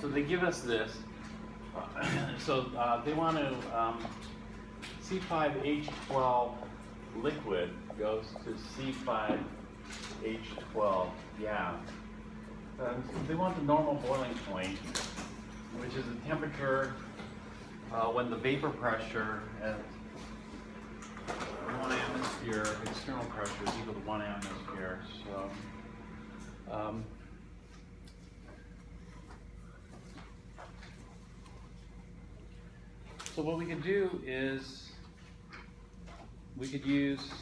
So they give us this. They want to C5H12 liquid goes to C5H12 gas. They want the normal boiling point, which is the temperature when the vapor pressure at 1 atmosphere, external pressure is equal to 1 atmosphere. So what we could do is we could use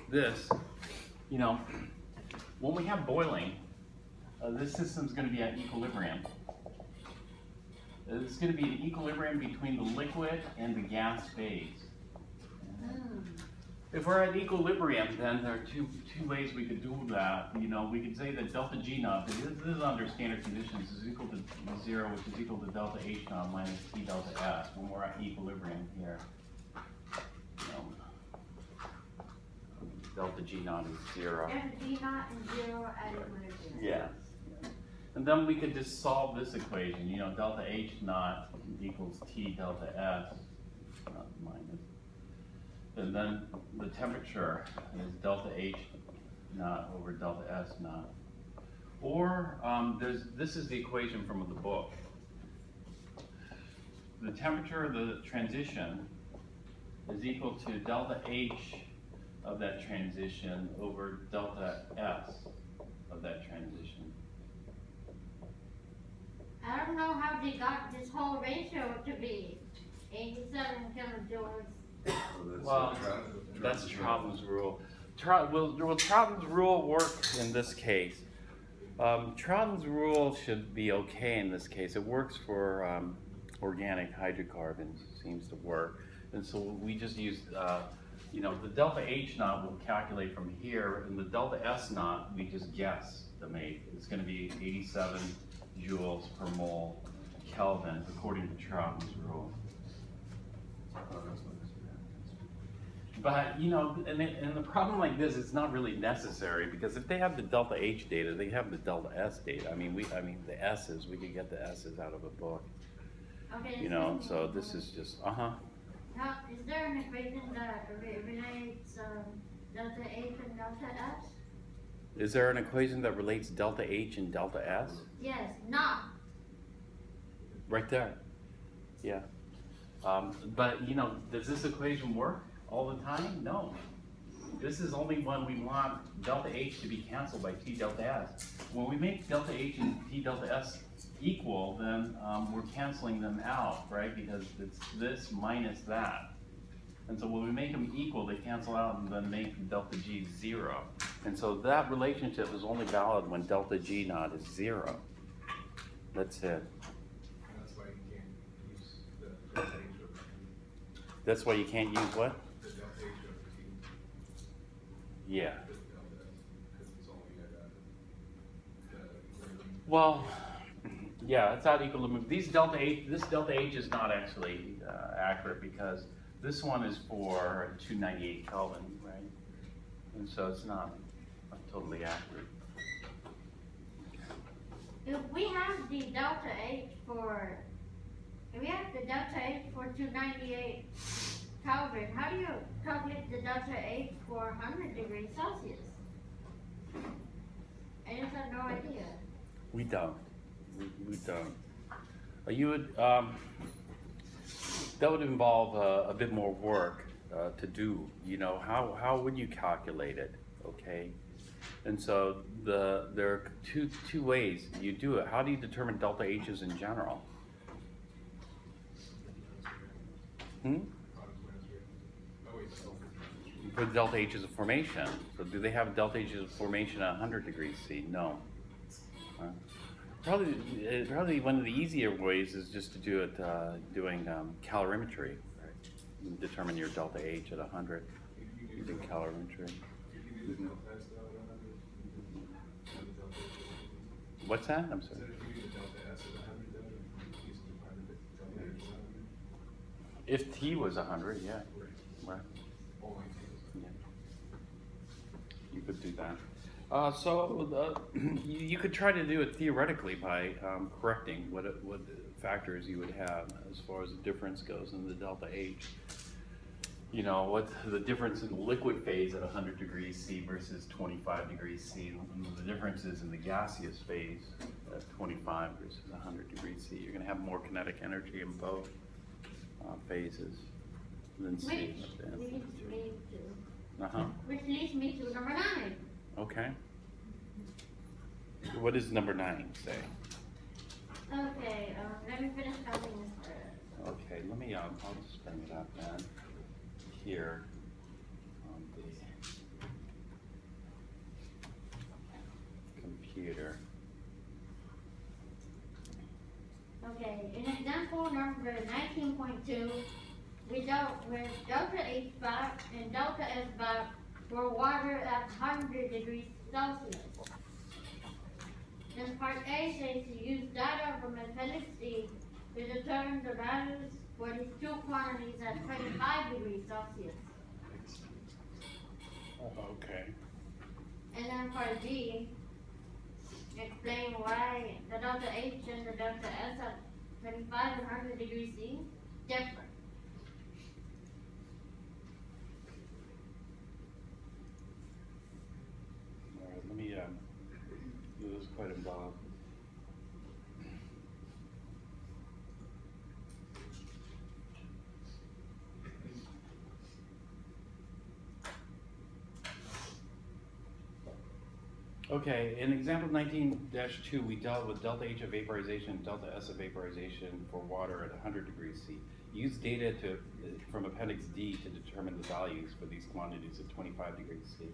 this. You know, when we have boiling, this system's going to be at equilibrium. It's going to be an equilibrium between the liquid and the gas phase. If we're at equilibrium, then there are two ways we could do that. You know, we could say that delta G naught, this is under standard conditions, is equal to 0, which is equal to delta H naught minus T delta S when we're at equilibrium here. Delta G naught is 0. Delta G naught is 0 at equilibrium. Yeah. And then we could just solve this equation. You know, delta H naught equals T delta S minus. And then the temperature is delta H naught over delta S naught. Or this is the equation from the book. The temperature of the transition is equal to delta H of that transition over delta S of that transition. I don't know how they got this whole ratio to be 87 kilojoules. Well, that's Troughton's rule. Will Troughton's rule work in this case? Troughton's rule should be okay in this case. It works for organic hydrocarbons, seems to work. And so we just use, you know, the delta H naught we'll calculate from here, and the delta S naught we just guess to make. It's going to be 87 joules per mole Kelvin according to Troughton's rule. But, you know, and the problem like this, it's not really necessary, because if they have the delta H data, they have the delta S data. I mean, the S's, we could get the S's out of a book. Okay. You know, so this is just, Now, is there an equation that relates delta H and delta S? Is there an equation that relates delta H and delta S? Yes, not. Right there. Yeah. But, you know, does this equation work all the time? No. This is only when we want delta H to be canceled by T delta S. When we make delta H and T delta S equal, then we're canceling them out, right? Because it's this minus that. And so when we make them equal, they cancel out and then make delta G 0. And so that relationship is only valid when delta G naught is 0. That's it. That's why you can't use the delta H over T. That's why you can't use what? The delta H over T. Yeah. The delta S, because it's only at the equilibrium. Well, yeah, it's at equilibrium. This delta H is not actually accurate, because this one is for 298 Kelvin, right? And so it's not totally accurate. If we have the delta H for 298 Kelvin, how do you calculate the delta H for 100 degrees Celsius? I just have no idea. We don't. We don't. You would, that would involve a bit more work to do. You know, how would you calculate it? Okay. And so there are two ways you do it. How do you determine delta H's in general? For delta H's of formation. So do they have delta H's of formation at 100 degrees C? No. Probably one of the easier ways is just to do it doing calorimetry. Right? Determine your delta H at 100 using calorimetry. What's that? I'm sorry. If T was 100, yeah. Right. Yeah. You could do that. You could try to do it theoretically by correcting what factors you would have as far as the difference goes in the delta H. You know, what the difference in the liquid phase at 100 degrees C versus 25 degrees C, and the differences in the gaseous phase at 25 versus 100 degrees C. You're going to have more kinetic energy in both phases than C. Which leads me to number 9. Okay. What does number 9 say? Okay, let me finish counting this first. Okay, let me, I'll just bring it up then. Here on the computer. Okay, in example number 19.2, we dealt with delta H bar and delta S bar for water at 100 degrees Celsius. And part A says to use data from appendix D to determine the values for these two quantities at 25 degrees Celsius. Okay. And then part B, explain why the delta H and the delta S at 25 and 100 degrees C different. All right, let me, this is quite involved. Okay, in example 19-2, we dealt with delta H of vaporization and delta S of vaporization for water at 100 degrees C. Use data from appendix D to determine the values for these quantities at 25 degrees C.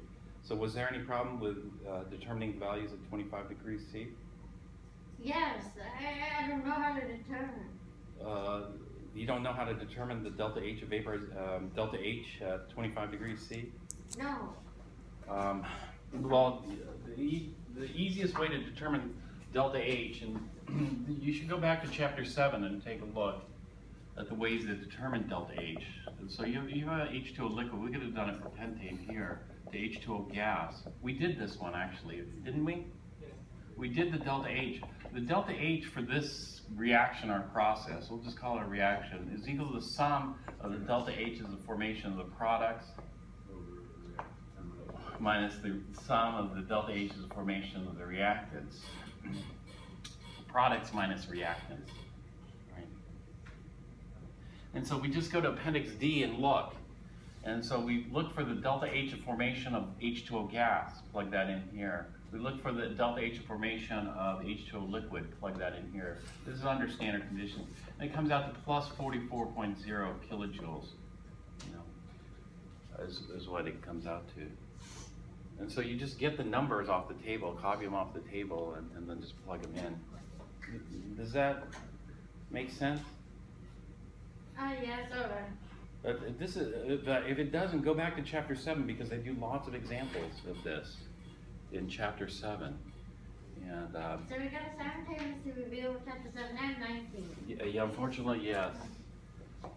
So was there any problem with determining the values at 25 degrees C? Yes, I don't know how to determine. You don't know how to determine the delta H of delta H at 25 degrees C? No. Well, the easiest way to determine delta H, and you should go back to chapter 7 and take a look at the ways that determine delta H. And so you have H2O liquid. We could have done it for pentane here, to H2O gas. We did this one actually, didn't we? Yeah. We did the delta H. The delta H for this reaction or process, we'll just call it a reaction, is equal to the sum of the delta H as the formation of the products minus the sum of the delta H is the formation of the reactants. Products minus reactants. Right? And so we just go to appendix D and look. And so we look for the delta H of formation of H2O gas, plug that in here. We look for the delta H of formation of H2O liquid, plug that in here. This is under standard conditions. And it comes out to plus 44.0 kilojoules, you know, is what it comes out to. And so you just get the numbers off the table, copy them off the table, and then just plug them in. Does that make sense? Yeah, sort of. This is, if it doesn't, go back to chapter 7 because they do lots of examples of this in chapter 7. And so we got a simultaneous review of chapter 7 and 19. yeah, unfortunately, yes.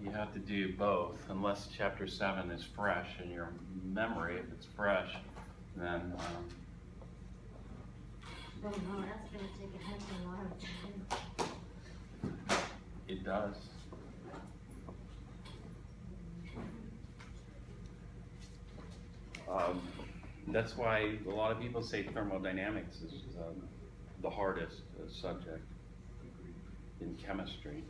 You have to do both unless chapter 7 is fresh in your memory. If it's fresh, then Oh no, that's going to take a heck of a lot of time. it does. That's why a lot of people say thermodynamics is the hardest subject in chemistry.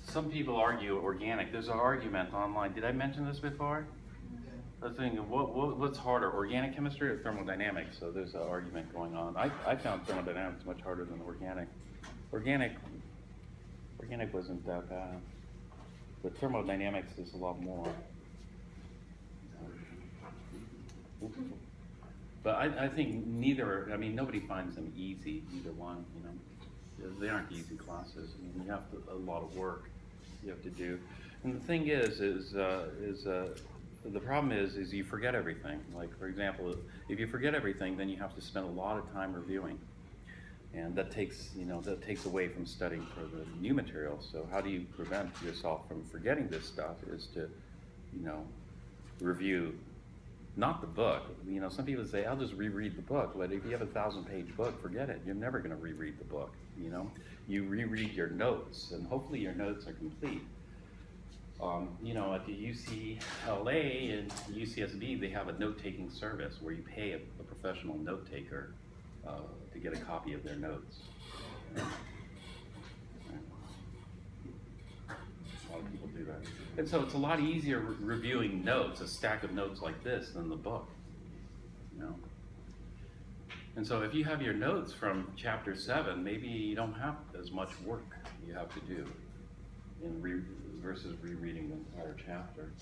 Some people argue organic. There's an argument online. Did I mention this before? I was thinking, what's harder, organic chemistry or thermodynamics? So there's an argument going on. I found thermodynamics much harder than organic. Organic wasn't that bad, but thermodynamics is a lot more. But I think neither, I mean, nobody finds them easy, either one, you know. They aren't easy classes. I mean, you have a lot of work you have to do. And the thing is the problem is you forget everything. Like, for example, if you forget everything, then you have to spend a lot of time reviewing. And that takes, you know, that takes away from studying for the new material. So how do you prevent yourself from forgetting this stuff is to, you know, review not the book. You know, some people say, I'll just reread the book, but if you have a 1,000-page book, forget it. You're never gonna reread the book, you know? You reread your notes, and hopefully your notes are complete. You know, at the UCLA and UCSB, they have a note-taking service where you pay a professional note-taker to get a copy of their notes. A lot of people do that. And so it's a lot easier reviewing notes, a stack of notes like this, than the book, you know? And so if you have your notes from chapter 7, maybe you don't have as much work you have to do versus rereading the entire chapter.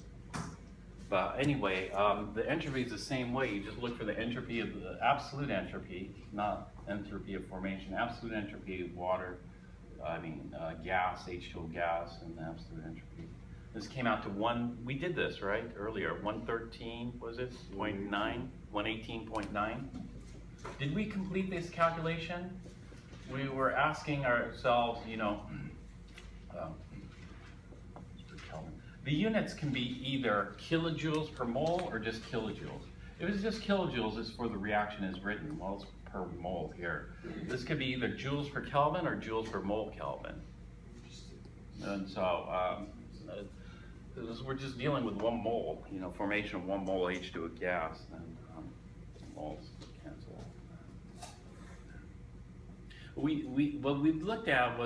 But anyway, the entropy is the same way. You just look for the entropy of the absolute entropy, not entropy of formation, absolute entropy of water, gas, H2O gas, and the absolute entropy. This came out to we did this, right, earlier, 113, was it, 0.9, 118.9? Did we complete this calculation? We were asking ourselves, you know, the units can be either kilojoules per mole or just kilojoules. If it's just kilojoules, it's for the reaction as written. Well, it's per mole here. This could be either joules per Kelvin or joules per mole Kelvin. And so, we're just dealing with 1 mole, you know, formation of 1 mole H2O gas, and moles cancel out. What we looked at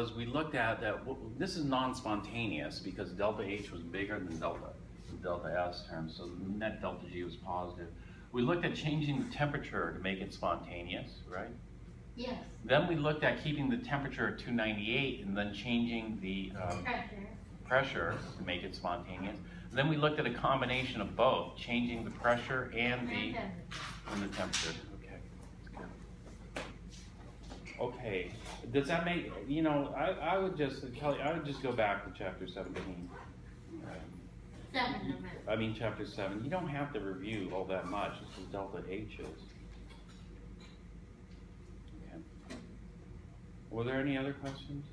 that this is non-spontaneous because delta H was bigger than delta S terms, so net delta G was positive. We looked at changing the temperature to make it spontaneous, right? Yes. Then we looked at keeping the temperature at 298 and then changing the pressure to make it spontaneous. And then we looked at a combination of both, changing the pressure and the temperature. Okay, does that make, you know, I would just, Kelly, I would just go back to chapter 17. Chapter 7. You don't have to review all that much. This is delta H is. Okay. Were there any other questions?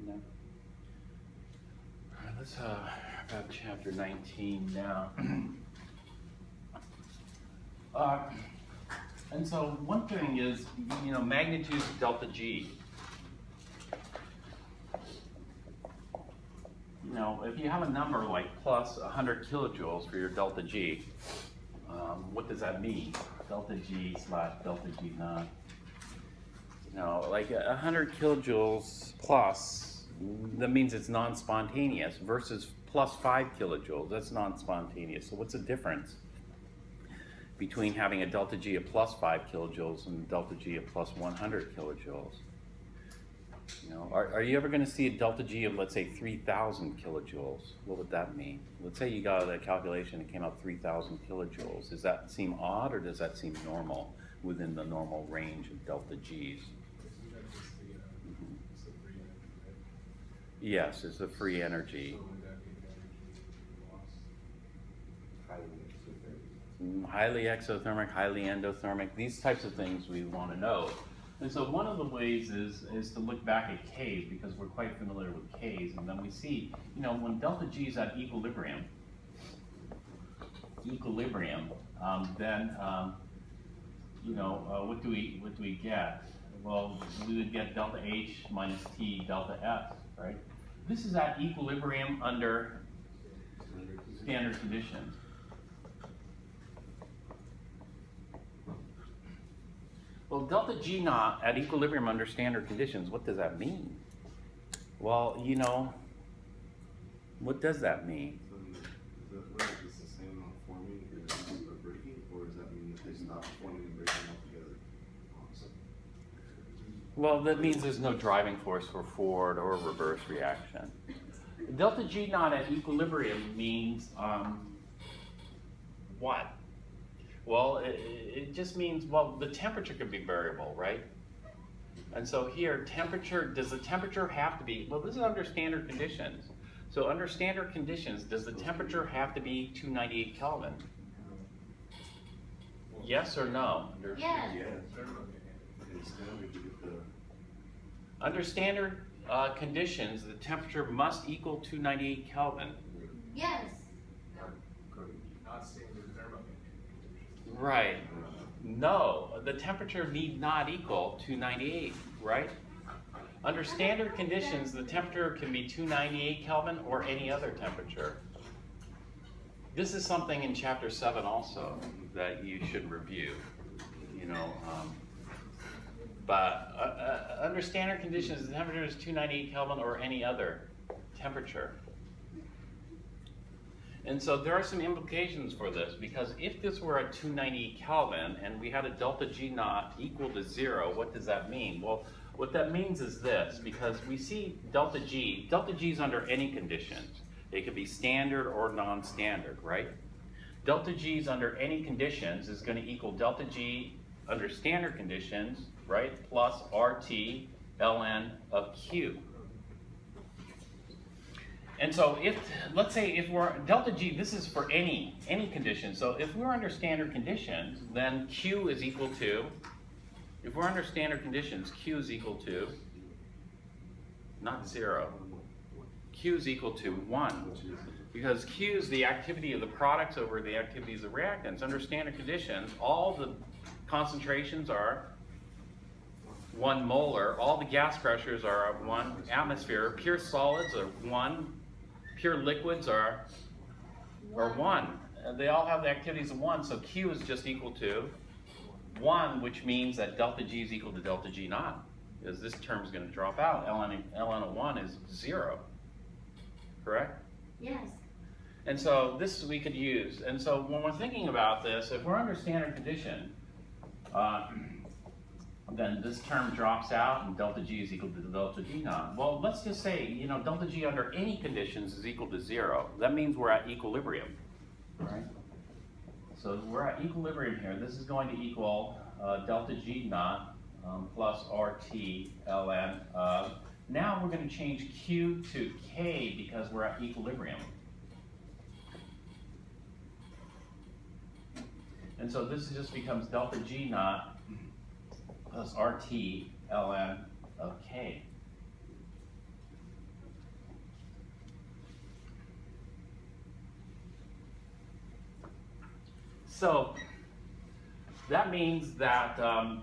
No? All right, let's about chapter 19 now. And so one thing is, you know, magnitude of delta G. You know, if you have a number like plus 100 kilojoules for your delta G, what does that mean? Delta G slash delta G naught. You know, like 100 kilojoules plus, that means it's non-spontaneous versus plus 5 kilojoules, that's non-spontaneous. So what's the difference between having a delta G of plus 5 kilojoules and a delta G of plus 100 kilojoules? You know, are you ever going to see a delta G of, let's say, 3,000 kilojoules? What would that mean? Let's say you got a calculation and it came out 3,000 kilojoules. Does that seem odd or does that seem normal within the normal range of delta Gs? Yes, it's the free energy. Highly exothermic, highly endothermic, these types of things we want to know. And so one of the ways is to look back at Ks, because we're quite familiar with Ks, and then we see, you know, when delta G is at equilibrium, then you know, what do we get? Well, we would get delta H minus T delta S, right? This is at equilibrium under standard conditions. Well, delta G naught at equilibrium under standard conditions, what does that mean? Well, you know, what does that mean? So is the same amount forming or breaking, or does that mean that they stop forming and breaking altogether? Well, that means there's no driving force for forward or reverse reaction. Delta G naught at equilibrium means what? Well, it just means, well, the temperature could be variable, right? And so here, temperature, does the temperature have to be, well, this is under standard conditions. So under standard conditions, does the temperature have to be 298 Kelvin? Yes or no? Yes. Under standard, conditions, the temperature must equal 298 Kelvin. Yes. Not standard thermodynamic. Right. No, the temperature need not equal 298, right? Under standard conditions, the temperature can be 298 Kelvin or any other temperature. This is something in chapter 7 also that you should review, you know. But under standard conditions, the temperature is 298 Kelvin or any other temperature. And so there are some implications for this, because if this were at 298 Kelvin and we had a delta G naught equal to 0, what does that mean? Well, what that means is this, because we see delta G is under any conditions. It could be standard or non-standard, right? Delta G's under any conditions is going to equal delta G under standard conditions, right, plus RT ln of Q. And so if, let's say if we're, delta G, this is for any condition. So if we're under standard conditions, then Q is equal to, if we're under standard conditions, Q is equal to, not 0, Q is equal to 1. Because Q is the activity of the products over the activities of reactants. Under standard conditions, all the concentrations are 1 molar, all the gas pressures are 1 atmosphere, pure solids are 1, pure liquids are 1. They all have the activities of 1, so Q is just equal to 1, which means that delta G is equal to delta G naught, because this term is going to drop out. ln of 1 is 0, correct? Yes. And so this we could use. And so when we're thinking about this, if we're under standard condition, then this term drops out and delta G is equal to delta G naught. Well, let's just say, you know, delta G under any conditions is equal to 0. That means we're at equilibrium, right? So we're at equilibrium here. This is going to equal delta G naught plus RT ln of, now we're going to change Q to K because we're at equilibrium. And so this just becomes delta G naught plus RT ln of K. So that means that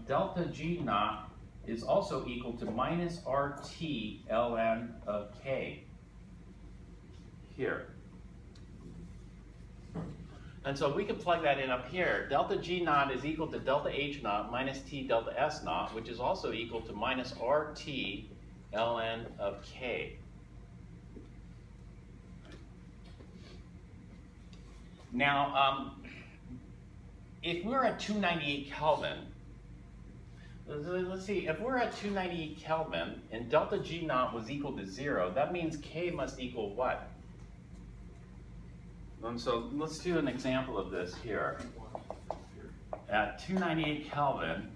delta G naught is also equal to minus RT ln of K here. And so we can plug that in up here. Delta G naught is equal to delta H naught minus T delta S naught, which is also equal to minus RT ln of K. Now, if we're at 298 Kelvin, let's see, if we're at 298 Kelvin and delta G naught was equal to 0, that means K must equal what? And so let's do an example of this here. At 298 Kelvin,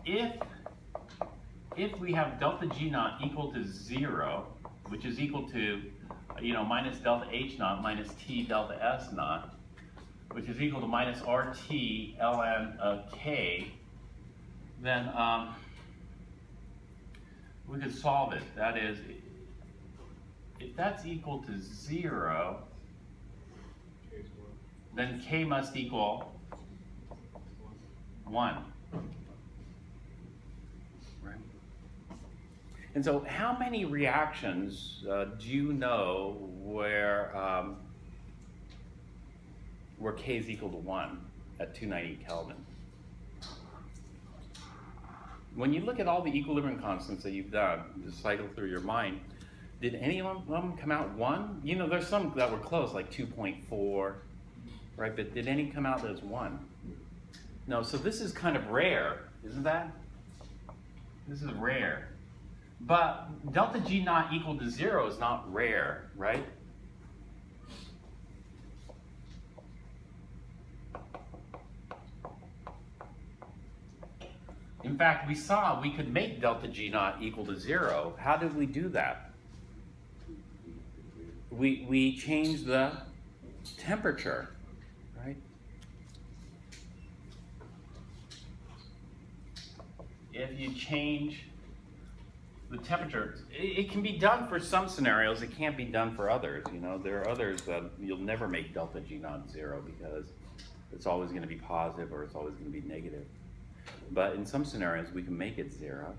if we have delta G naught equal to 0, which is equal to, you know, minus delta H naught minus T delta S naught, which is equal to minus RT ln of K, then we could solve it. That is, if that's equal to 0, then K must equal 1. Right? And so how many reactions do you know where K is equal to 1 at 298 Kelvin? When you look at all the equilibrium constants that you've done, just cycle through your mind, did any of them come out 1? You know, there's some that were close, like 2.4, right? But did any come out as 1? No, so this is kind of rare, isn't that? This is rare. But delta G naught equal to 0 is not rare, right? In fact, we saw we could make delta G naught equal to 0. How did we do that? We changed the temperature, right? If you change the temperature, it can be done for some scenarios, it can't be done for others. You know, there are others that you'll never make delta G naught 0 because it's always going to be positive or it's always going to be negative. But in some scenarios, we can make it 0.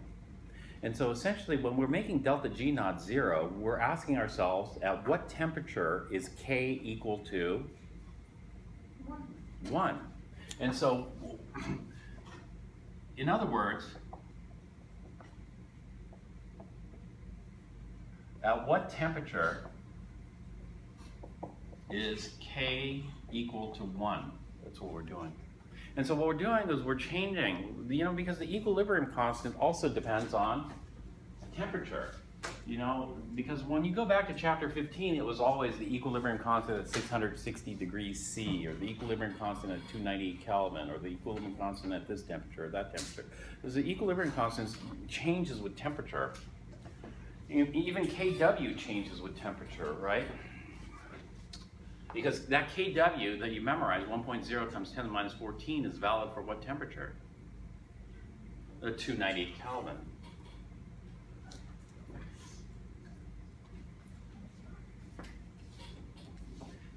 And so essentially, when we're making delta G naught 0, we're asking ourselves, at what temperature is K equal to 1? And so, in other words, at what temperature is K equal to 1? That's what we're doing. And so what we're doing is we're changing, you know, because the equilibrium constant also depends on temperature. You know, because when you go back to chapter 15, it was always the equilibrium constant at 660 degrees C, or the equilibrium constant at 298 Kelvin, or the equilibrium constant at this temperature, or that temperature. Because the equilibrium constant changes with temperature. Even kW changes with temperature, right? Because that kW that you memorize, 1.0 times 10 to the minus 14, is valid for what temperature? 298 Kelvin.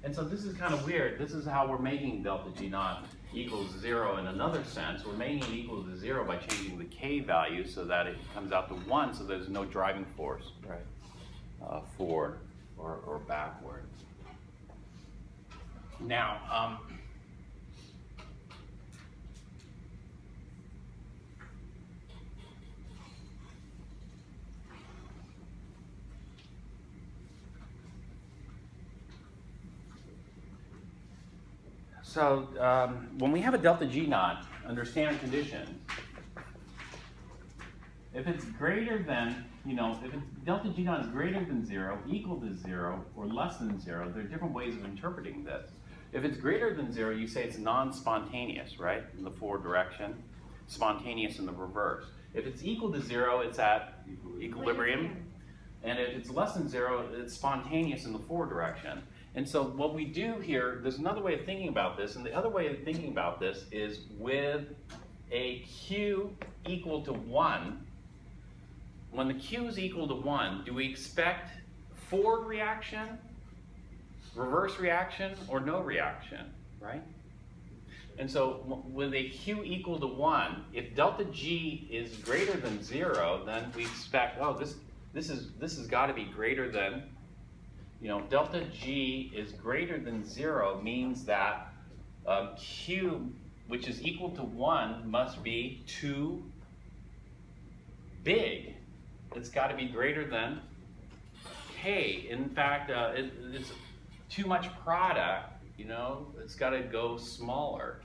And so this is kind of weird. This is how we're making delta G naught equals 0 in another sense. We're making it equal to 0 by changing the K value so that it comes out to 1, so there's no driving force, right? Forward or backward. Now, when we have a delta G naught under standard conditions, if it's greater than, you know, if it's, delta G naught is greater than 0, equal to 0, or less than 0, there are different ways of interpreting this. If it's greater than 0, you say it's non-spontaneous, right, in the forward direction, spontaneous in the reverse. If it's equal to 0, it's at equilibrium, and if it's less than 0, it's spontaneous in the forward direction. And so what we do here, there's another way of thinking about this, and the other way of thinking about this is with a Q equal to 1. When the Q is equal to 1, do we expect forward reaction, reverse reaction, or no reaction, right? And so with a Q equal to 1, if delta G is greater than 0, then we expect, oh, this has got to be greater than, you know, delta G is greater than 0 means that Q, which is equal to 1, must be too big. It's got to be greater than K. In fact, it's too much product, you know, it's got to go smaller,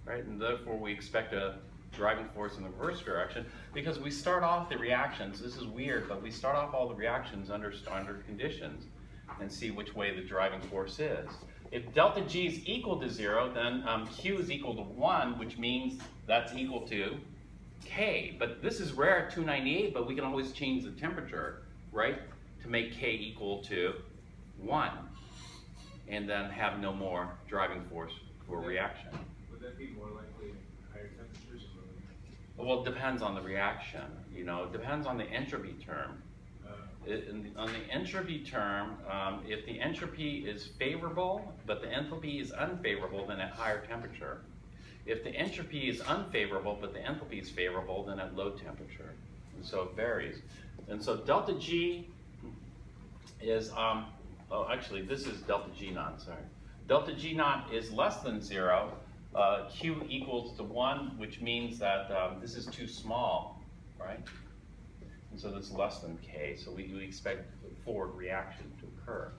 right? And therefore we expect a driving force in the reverse direction because we start off the reactions, this is weird, but we start off all the reactions under standard conditions and see which way the driving force is. If delta G is equal to 0, then Q is equal to 1, which means that's equal to K. But this is rare at 298, but we can always change the temperature, right, to make K equal to 1, and then have no more driving force for reaction. Would that be more likely at higher temperatures or lower? Well, it depends on the reaction, you know, it depends on the entropy term. On the entropy term, if the entropy is favorable, but the enthalpy is unfavorable, then at higher temperature. If the entropy is unfavorable, but the enthalpy is favorable, then at low temperature. And so it varies. And so delta G is, oh, actually, this is delta G naught, sorry. Delta G naught is less than 0. Q equals to 1, which means that this is too small, right? And so this is less than K, so we expect forward reaction to occur.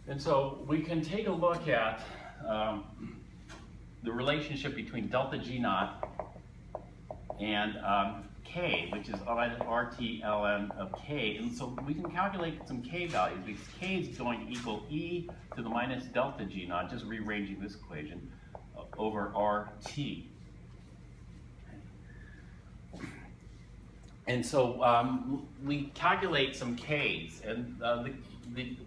And so we can take a look at the relationship between delta G naught and K, which is RT ln of K. And so we can calculate some K values because K is going to equal E to the minus delta G naught, just rearranging this equation, over RT. And so we calculate some K's and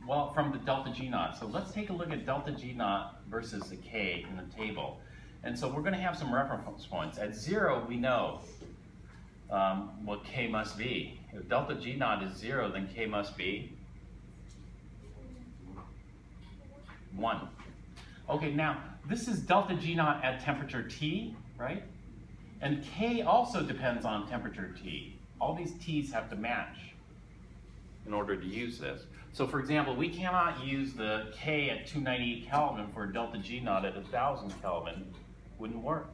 well, from the delta G naught. So let's take a look at delta G naught versus the K in the table. And so we're going to have some reference points. At 0, we know what K must be. If delta G naught is 0, then K must be 1. Okay, now this is delta G naught at temperature T, right? And K also depends on temperature T. All these T's have to match in order to use this. So for example, we cannot use the K at 298 Kelvin for delta G naught at 1000 Kelvin. Wouldn't work.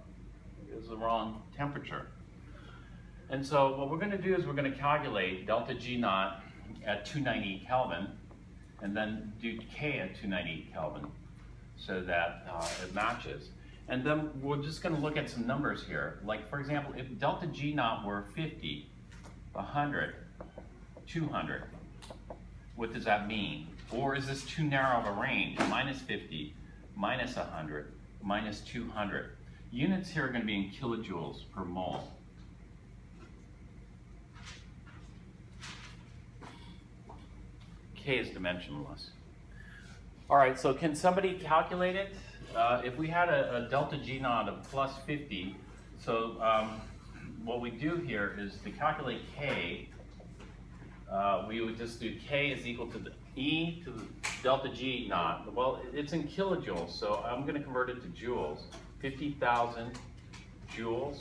It's the wrong temperature. And so what we're going to do is we're going to calculate delta G naught at 298 Kelvin and then do K at 298 Kelvin so that it matches. And then we're just going to look at some numbers here. Like for example, if delta G naught were 50, 100, 200, what does that mean? Or is this too narrow of a range? Minus 50, minus 100, minus 200. Units here are going to be in kilojoules per mole. K is dimensionless. All right, so can somebody calculate it? If we had a delta G naught of plus 50, so what we do here is to calculate K, we would just do K is equal to the E to the delta G naught. Well, it's in kilojoules, so I'm going to convert it to joules. 50,000 joules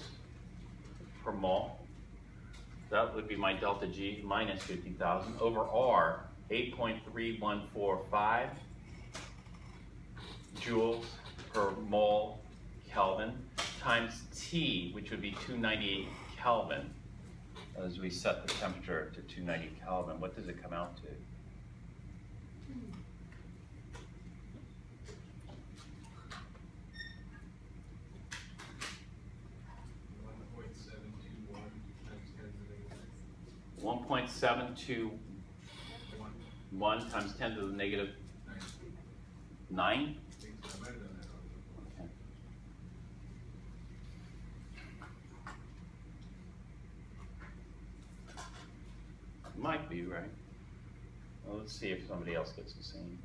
per mole. That would be my delta G minus 50,000 over R, 8.3145 joules per mole Kelvin times T, which would be 298 Kelvin. As we set the temperature to 290 Kelvin, what does it come out to? $1.721 times 10 to the negative 9? Okay. Might be, right? Well, let's see if somebody else gets the same.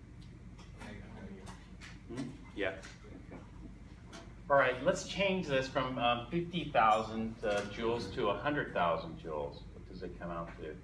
Yeah. Okay. All right, let's change this from 50,000 joules to 100,000 joules. What does it come out to?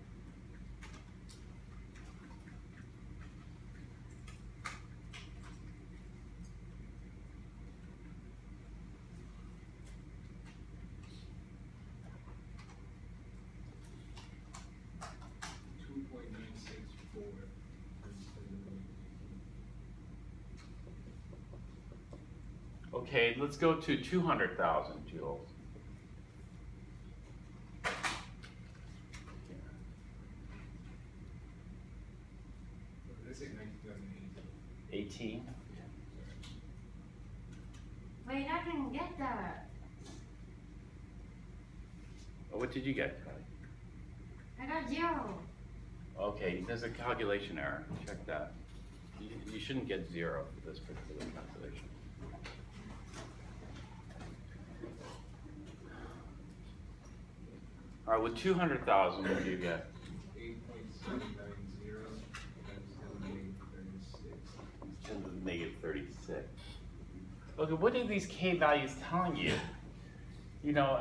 Okay, let's go to 200,000 joules. Let's say 19,018. 18. Wait, I didn't get that. What did you get, Kelly? I got 0. Okay, there's a calculation error. Check that. You shouldn't get 0 for this particular calculation. All right, with 200,000, what do you get? 8.790 times 10 to the negative 36. 10 to the negative 36. Okay, what are these K values telling you? You know,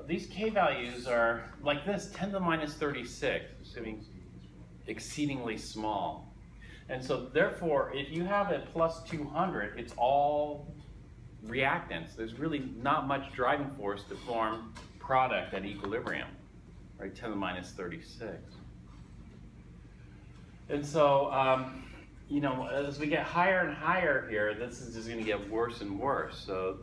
these K values are like this, 10 to the minus 36, assuming exceedingly small. And so therefore, if you have a plus 200, it's all reactants. There's really not much driving force to form product at equilibrium, right? 10 to the minus 36. And so, you know, as we get higher and higher here, this is just going to get worse and worse. So,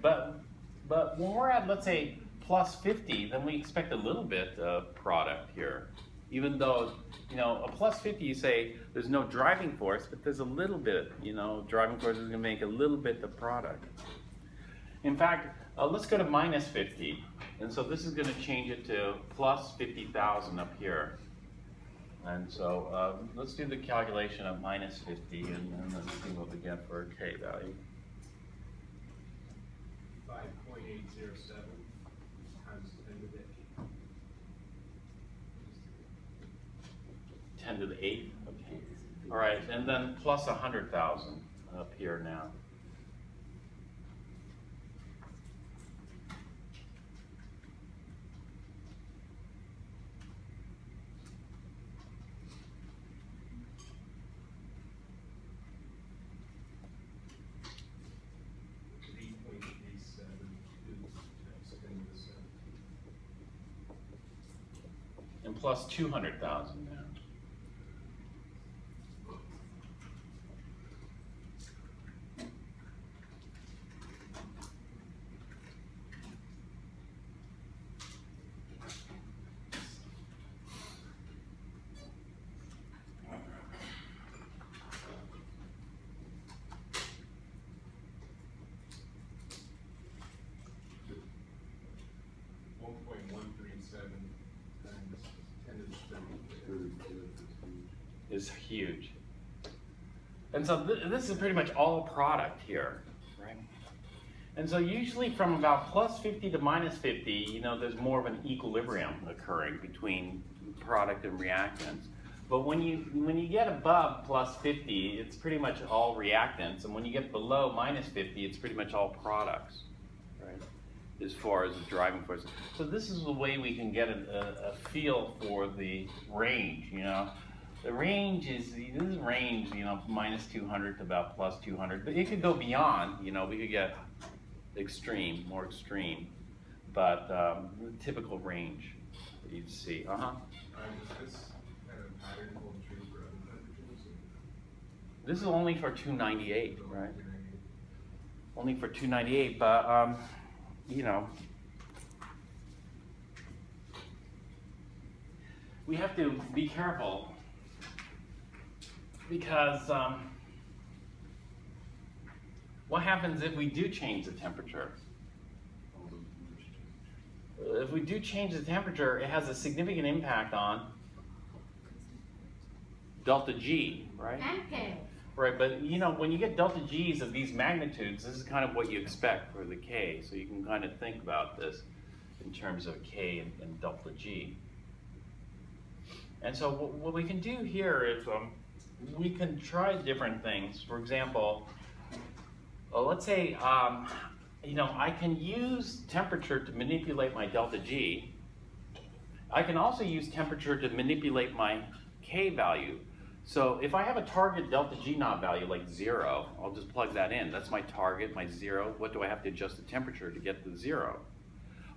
but when we're at, let's say, plus 50, then we expect a little bit of product here. Even though, you know, a plus 50, you say there's no driving force, but there's a little bit, you know, driving force is going to make a little bit of product. In fact, let's go to minus 50. And so this is going to change it to plus 50,000 up here. And so let's do the calculation of minus 50 and then see what we get for a K value. 5.807 times 10 to the 10 to the 8th, okay. All right, and then plus 100,000 up here now. plus 200,000 now. Is huge. And so this is pretty much all product here, right? And so usually from about plus 50 to minus 50, you know, there's more of an equilibrium occurring between product and reactants. But when you get above plus 50, it's pretty much all reactants. And when you get below minus 50, it's pretty much all products, right? As far as the driving force. So this is the way we can get a feel for the range, you know. The range is, this is range, you know, minus 200 to about plus 200, but it could go beyond, you know, we could get extreme, more extreme, but the typical range that you'd see. Does this kind of pattern hold true for other temperatures? This is only for 298, right? Only for 298, but, you know, we have to be careful. Because what happens if we do change the temperature? If we do change the temperature, it has a significant impact on delta G, right? Okay. Right, but you know, when you get delta G's of these magnitudes, this is kind of what you expect for the K. So you can kind of think about this in terms of K and delta G. And so what we can do here is we can try different things. For example, let's say, you know, I can use temperature to manipulate my delta G. I can also use temperature to manipulate my K value. So if I have a target delta G naught value like 0, I'll just plug that in. That's my target, my 0. What do I have to adjust the temperature to get the 0?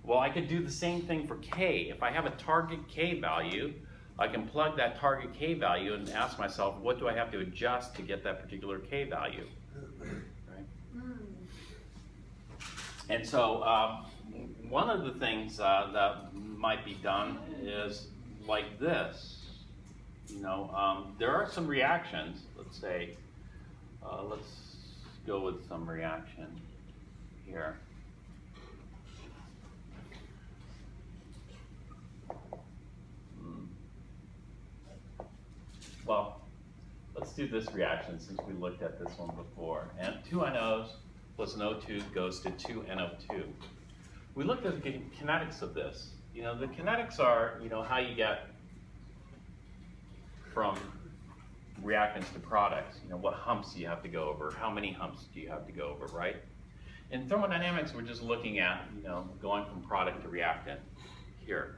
Well, I could do the same thing for K. If I have a target K value, I can plug that target K value and ask myself, what do I have to adjust to get that particular K value? Right? And so one of the things that might be done is like this. You know, there are some reactions. Let's say, let's go with some reaction here. Well, let's do this reaction since we looked at this one before. And 2 NOs plus an O2 goes to 2 NO2. We looked at the kinetics of this. You know, the kinetics are, you know, how you get from reactants to products. You know, what humps do you have to go over? How many humps do you have to go over, right? In thermodynamics, we're just looking at, you know, going from product to reactant here.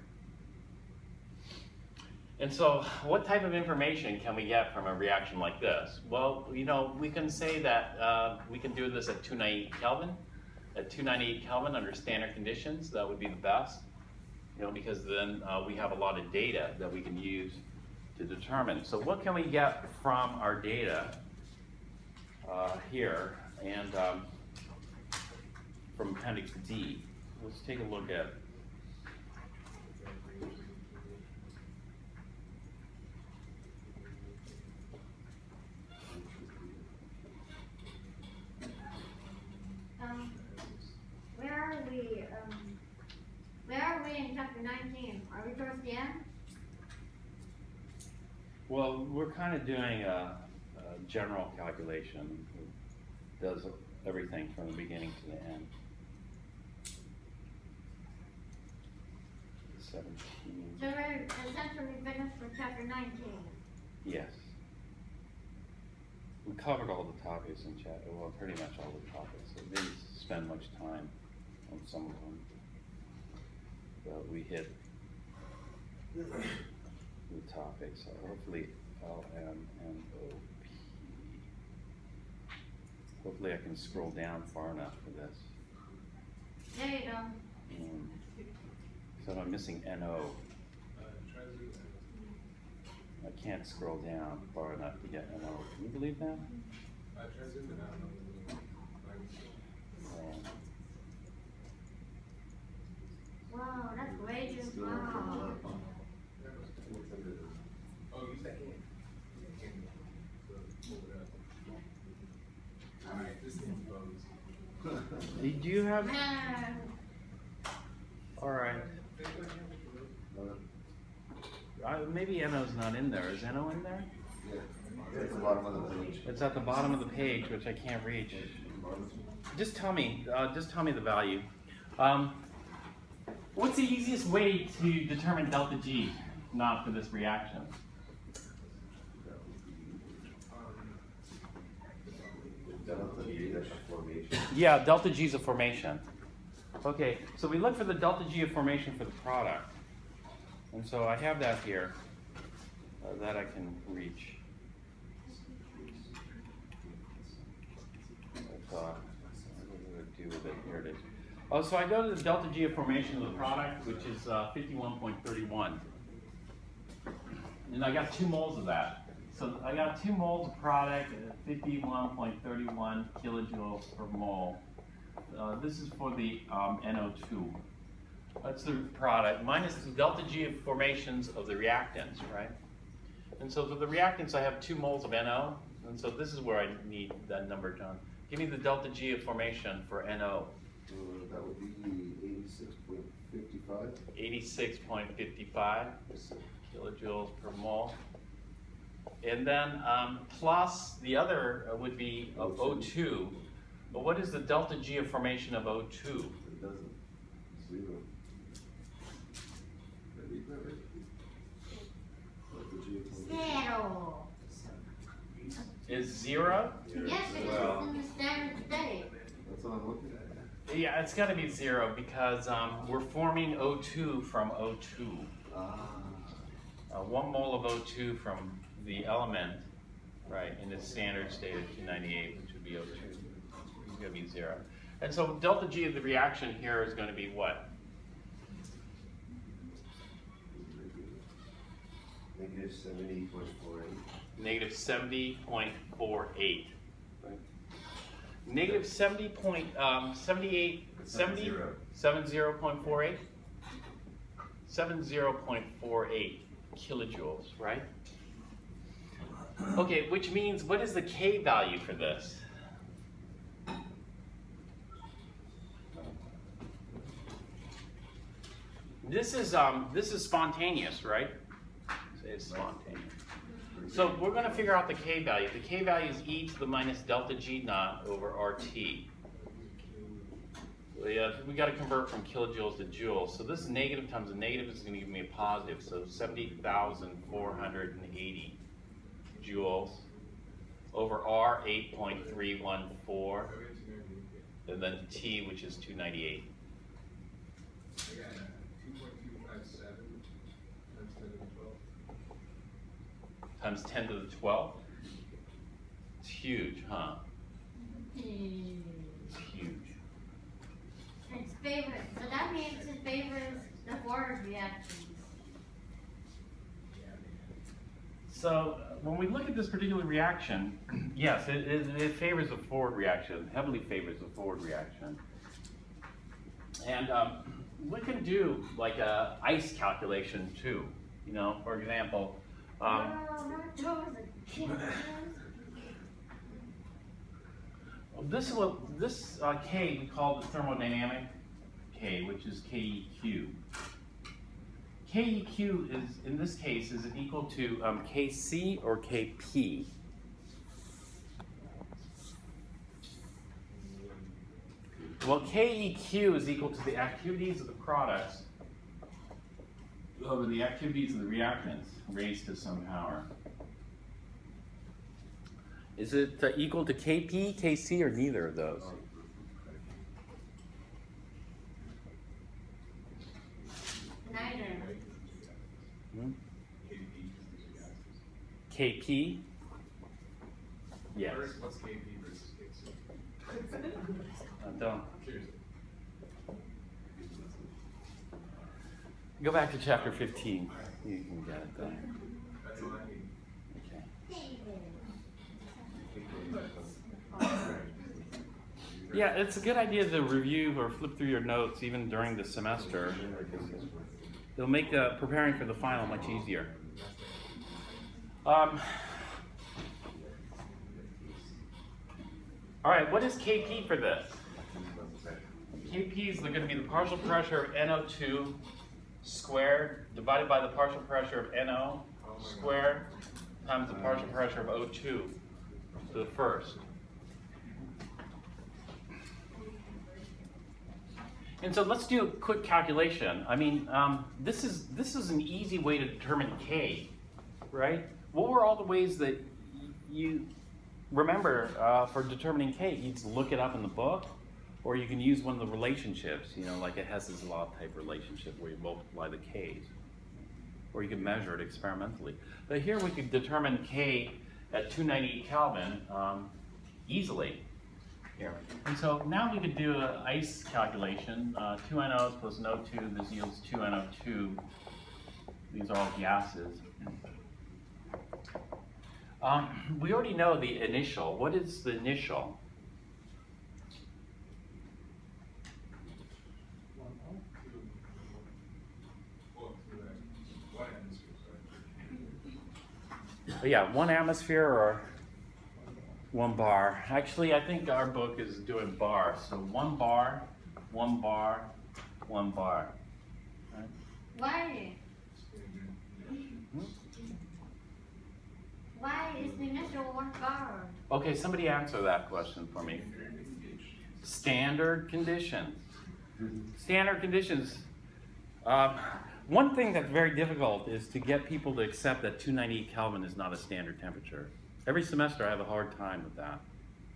And so what type of information can we get from a reaction like this? Well, you know, we can say that we can do this at 298 Kelvin. At 298 Kelvin under standard conditions, that would be the best, you know, because then we have a lot of data that we can use to determine. So what can we get from our data here and from Appendix D? Let's take a look at where are we in chapter 19? Are we towards the end? Well, we're kind of doing a general calculation. It does everything from the beginning to the end. 17. So we're essentially finished with chapter 19. Yes. We covered all the topics in chapter, well, pretty much all the topics. So we didn't spend much time on some of them. But we hit the topics. So hopefully L, M, N, O, P. Hopefully I can scroll down far enough for this. There you go. So I'm missing NO. Try to do that. I can't scroll down far enough to get NO. Can you believe that? I tried zooming out. Wow, that's way too Still small. coming up, huh? Oh, use that hand. So, pull it up. Alright, this thing's bugs. Do you have? Man, All right. Maybe NO's not in there. Is NO in there? Yeah, it's at the bottom of the page. It's at the bottom of the page, which I can't reach. Just tell me the value. What's the easiest way to determine delta G not for this reaction? Delta G dash formation. Yeah, delta G is a formation. Okay, so we look for the delta G of formation for the product. And so I have that here, that I can reach. What do I do with it? Here it is. Oh, so I go to the delta G of formation of the product, which is 51.31. And I got 2 moles of that. So I got 2 moles of product at 51.31 kilojoules per mole. This is for the NO2. That's the product minus the delta G of formations of the reactants, right? And so for the reactants, I have 2 moles of NO. And so this is where I need that number, John. Give me the delta G of formation for NO. That would be 86.55. 86.55 kilojoules per mole. And then plus the other would be of O2. But what is the delta G of formation of O2? It doesn't. 0. Ready, ready. Delta G of formation. zero. Is 0? Yes, because it's in the standard state. That's what I'm looking at. Yeah, it's got to be 0 because we're forming O2 from O2. Ah. 1 mole of O2 from the element, right, in its standard state of 298, which would be O2. It's going to be 0. And so delta G of the reaction here is going to be what? Negative 70.48. Negative 70.48. Negative 70.78, 70.48? 70.48 kilojoules, right? Okay, which means what is the K value for this? This is spontaneous, right? It's spontaneous. So we're going to figure out the K value. The K value is e to the minus delta G naught over RT. We got to convert from kilojoules to joules. So this negative times a negative is going to give me a positive. So 70,480 joules over R 8.314, and then T, which is 298. I got 2.257 times 10 to the 12. Times 10 to the 12. It's huge, huh? It's huge. It's favorite. So that means it favors the forward reactions. So when we look at this particular reaction, yes, it favors the forward reaction, heavily favors the forward reaction. And we can do like a ICE calculation too. You know, for example, No, not those. this K we call the thermodynamic K, which is KEQ. KEQ is, in this case, is it equal to KC or KP? Well, KEQ is equal to the activities of the products over the activities of the reactants raised to some power. Is it equal to KP, KC, or neither of those? Neither. KP? Yes. First, what's KP versus KC? Don't. Seriously. Go back to chapter 15. You can get it there. That's all I need. Okay. Yeah, it's a good idea to review or flip through your notes even during the semester. It'll make preparing for the final much easier. All right, what is Kp for this? Kp is going to be the partial pressure of NO2 squared divided by the partial pressure of NO squared times the partial pressure of O2 to the first. And so let's do a quick calculation. I mean, this is an easy way to determine K, right? What were all the ways that you remember for determining K? You just look it up in the book, or you can use one of the relationships, you know, like a Hess's law type relationship where you multiply the K's, or you can measure it experimentally. But here we could determine K at 298 Kelvin easily. Here. And so now we could do an ice calculation. 2 NOs plus NO2, this yields 2 NO2. These are all gases. We already know the initial. What is the initial? Oh, yeah, 1 atmosphere or 1 bar. Actually, I think our book is doing bar. So 1 bar, 1 bar, 1 bar. Right? Why? Why is the initial 1 bar? Okay, somebody answer that question for me. Standard conditions. Standard conditions. One thing that's very difficult is to get people to accept that 298 Kelvin is not a standard temperature. Every semester I have a hard time with that.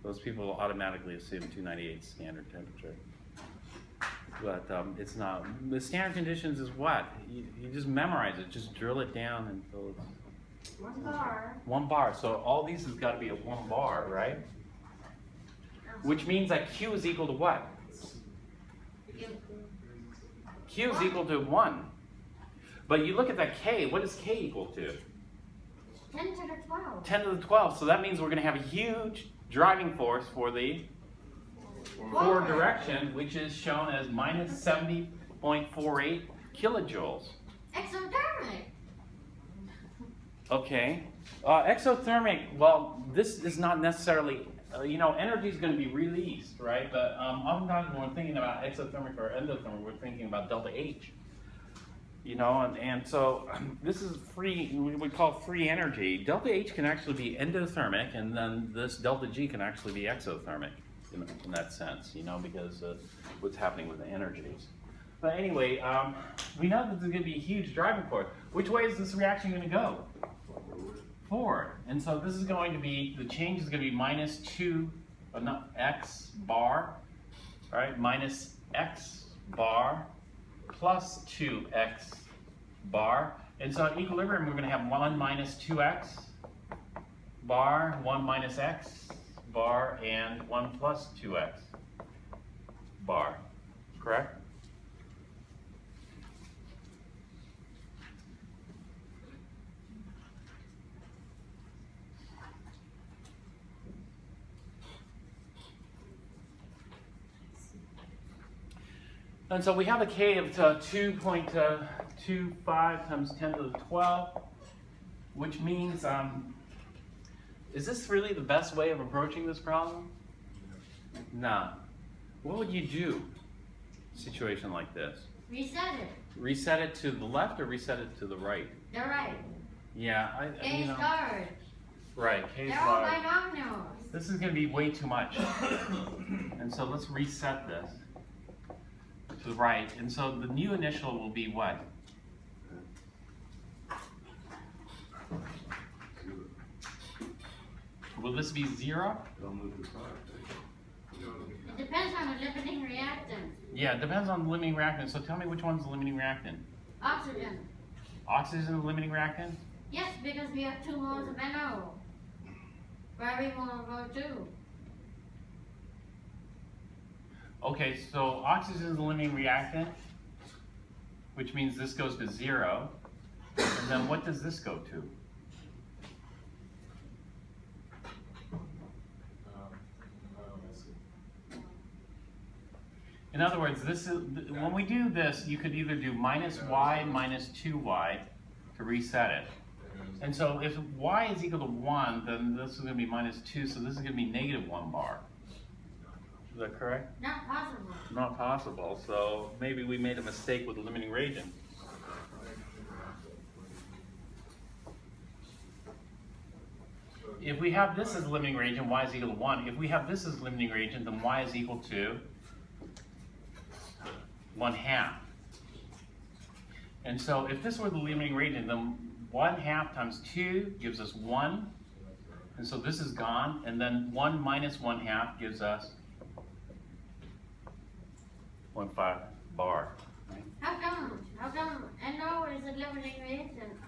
Those people automatically assume 298 is standard temperature. But it's not. The standard conditions is what? You just memorize it, just drill it down until it's 1 bar. 1 bar. So all these has got to be a 1 bar, right? Which means that Q is equal to what? Q is equal to 1. But you look at that K, what is K equal to? 10 to the 12. 10 to the 12. So that means we're going to have a huge driving force for the forward direction, which is shown as minus 70.48 kilojoules. Exothermic. Okay. Exothermic, well, this is not necessarily, you know, energy is going to be released, right? But oftentimes when we're thinking about exothermic or endothermic, we're thinking about delta H. You know, and so this is free, we call free energy. Delta H can actually be endothermic, and then this delta G can actually be exothermic in that sense, you know, because of what's happening with the energies. But anyway, we know that there's going to be a huge driving force. Which way is this reaction going to go? Forward. And so this is going to be, the change is going to be minus 2, x bar, right? Minus x bar plus 2x bar. And so at equilibrium, we're going to have 1 minus 2x bar, 1 minus x bar, and 1 plus 2x bar. Correct? And so we have a K of 2.25 times 10 to the 12, which means, is this really the best way of approaching this problem? No. What would you do in a situation like this? Reset it. Reset it to the left or reset it to the right? The right. Yeah, K stars. Right, K They're all star. binomials. This is going to be way too much. And so let's reset this to the right. And so the new initial will be what? Will this be 0? Don't move the side. It depends on the limiting reactant. Yeah, it depends on the limiting reactant. So tell me which one's the limiting reactant? Oxygen. Oxygen is the limiting reactant? Yes, because we have 2 moles of NO. For every mole of O2. Okay, so oxygen is the limiting reactant, which means this goes to 0. And then what does this go to? I see. In other words, this is, when we do this, you could either do minus y minus 2y to reset it. And so if y is equal to 1, then this is going to be minus 2, so this is going to be negative 1 bar. Is that correct? Not possible. Not possible, so maybe we made a mistake with the limiting region. If we have this as limiting region, y is equal to 1. If we have this as limiting region, then y is equal to 1/2. And so if this were the limiting region, then 1/2 times 2 gives us 1. And so this is gone. And then 1 minus 1/2 gives us 0.5 bar. Right? How come NO is a limiting region?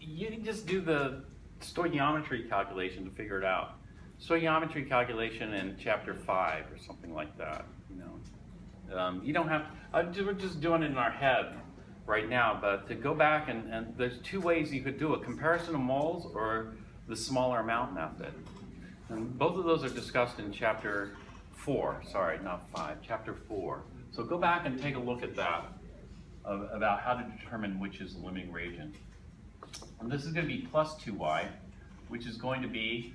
You can just do the stoichiometry calculation to figure it out. Stoichiometry calculation in chapter 5 or something like that. You know, you don't have. We're just doing it in our head right now. But to go back and there's two ways you could do it: comparison of moles or the smaller amount method. And both of those are discussed in chapter 4. Sorry, not 5. Chapter 4. So go back and take a look at that about how to determine which is the limiting region. And this is going to be plus 2y, which is going to be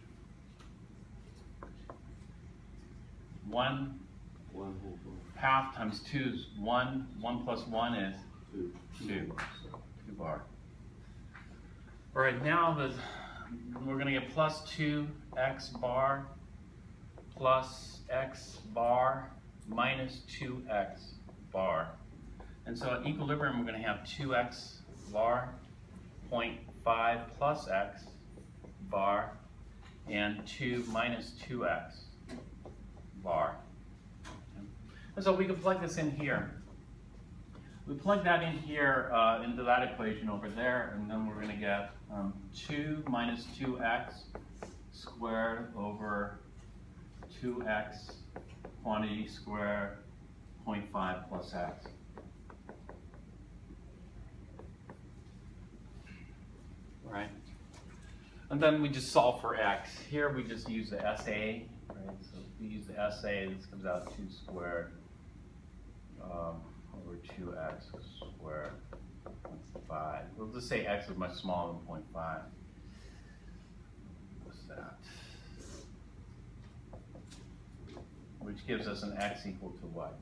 1 half times 2 is 1. 1 plus 1 is 2. 2 bar. All right, now we're going to get plus 2x bar plus x bar minus 2x bar. And so at equilibrium, we're going to have 2x bar, 0.5 plus x bar, and 2 minus 2x bar. And so we can plug this in here. We plug that in here into that equation over there, and then we're going to get 2 minus 2x squared over 2x quantity squared 0.5 plus x. Right? And then we just solve for x. Here we just use the SA, right? So if we use the SA, this comes out 2 squared over 2x squared 0.5. We'll just say x is much smaller than 0.5. What's that? Which gives us an x equal to what?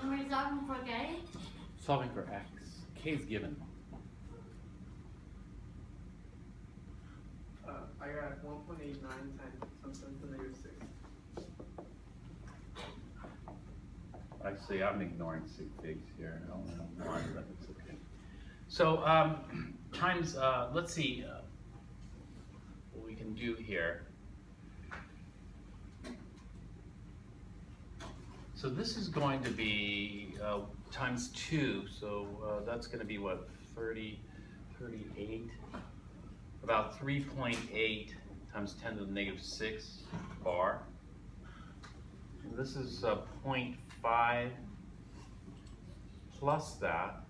And we're solving for K? Solving for x. K is given. I got 1.89 times something to negative 6. Actually, I'm ignoring sig figs here. I don't know why, but it's okay. So times, let's see what we can do here. So this is going to be times 2, so that's going to be what, 38? About 3.8 times 10 to the negative 6 bar. And this is 0.5 plus that,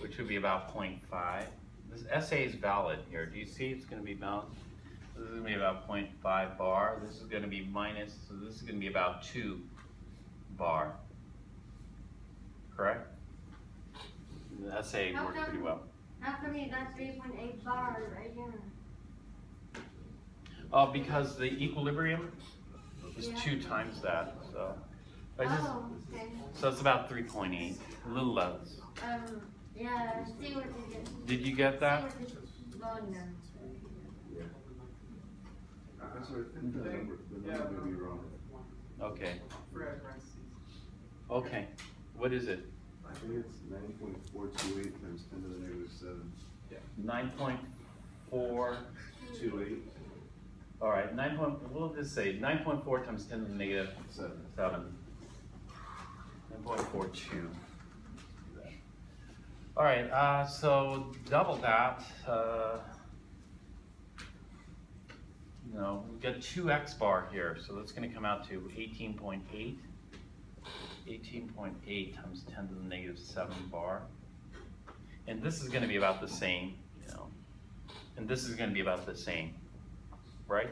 which would be about 0.5. This SA is valid here. Do you see it's going to be valid? This is going to be about 0.5 bar. This is going to be minus, so this is going to be about 2 bar. Correct? The SA works pretty well. How come you got 3.8 bars right here? Because the equilibrium is 2 times that, so. Oh, okay. So it's about 3.8, a little less. Yeah, see what you get. Did you get that? See what this going on. Professor, I think the number may be wrong. Okay, For parentheses. okay. What is it? I think it's 9.428 times 10 to the negative 7. 9.4. 28, All right, we'll just say 9.4 times 10 to the negative 7. 7. 9.42. All right, so double that. We've got 2x bar here, so that's going to come out to 18.8. 18.8 times 10 to the negative 7 bar. And this is going to be about the same, and this is going to be about the same, right?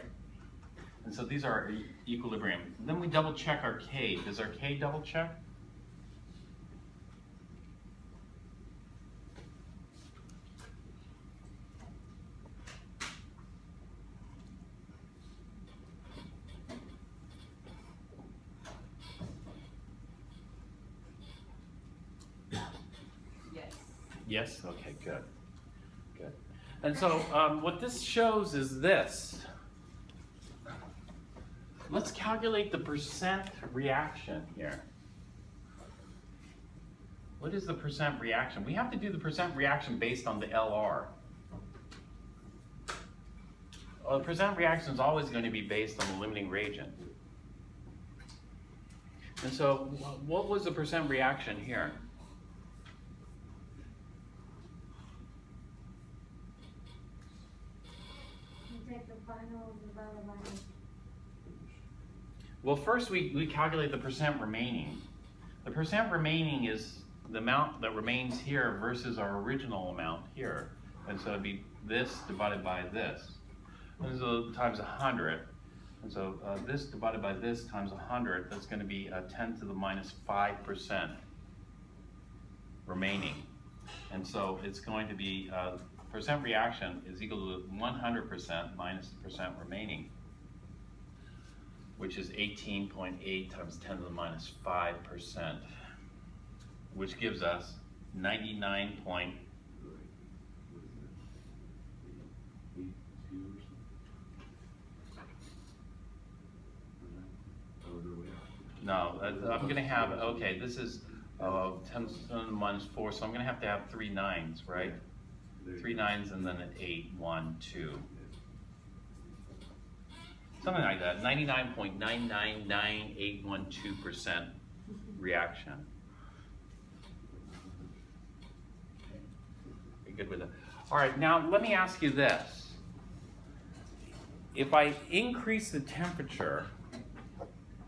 And so these are equilibrium. And then we double check our K. Does our K double check? Yes, okay, good, good. And so what this shows is this. Let's calculate the percent reaction here. What is the percent reaction? We have to do the percent reaction based on the LR. Well, the percent reaction is always going to be based on the limiting reagent. And so what was the percent reaction here? Take the final divided by. Well, first we calculate the percent remaining. The percent remaining is the amount that remains here versus our original amount here. And so it'd be this divided by this. And so times 100. And so this divided by this times 100, that's going to be 10 to the minus 5% remaining. And so it's going to be percent reaction is equal to 100% minus the percent remaining, which is 18.8 times 10 to the minus 5%, which gives us 99 point. No, I'm going to have, okay, this is 10 to the minus 4, so I'm going to have 3 nines, right? 3 nines and then an 8, 1, 2. Something like that, 99.999812% reaction. You're good with it. All right, now let me ask you this. If I increase the temperature,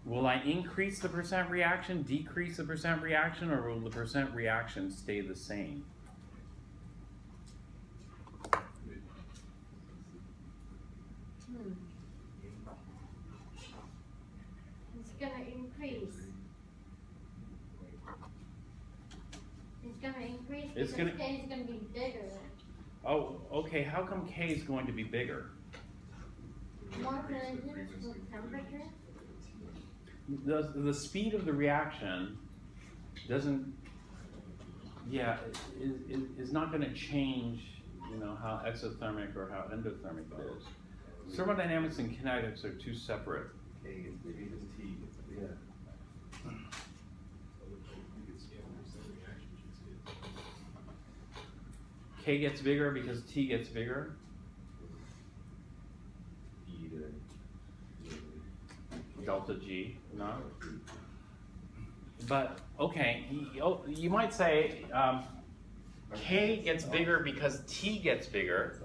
will I increase the percent reaction, decrease the percent reaction, or will the percent reaction stay the same? It's gonna increase. It's gonna increase It's because gonna- K is gonna be bigger. Oh, okay, how come K is going to be bigger? More reagents with temperature. The speed of the reaction doesn't, is not going to change, how exothermic or how endothermic it is. Thermodynamics and kinetics are two separate. K is bigger than T. Yeah. K gets bigger because T gets bigger. Delta G, no? But, okay, you might say K gets bigger because T gets bigger,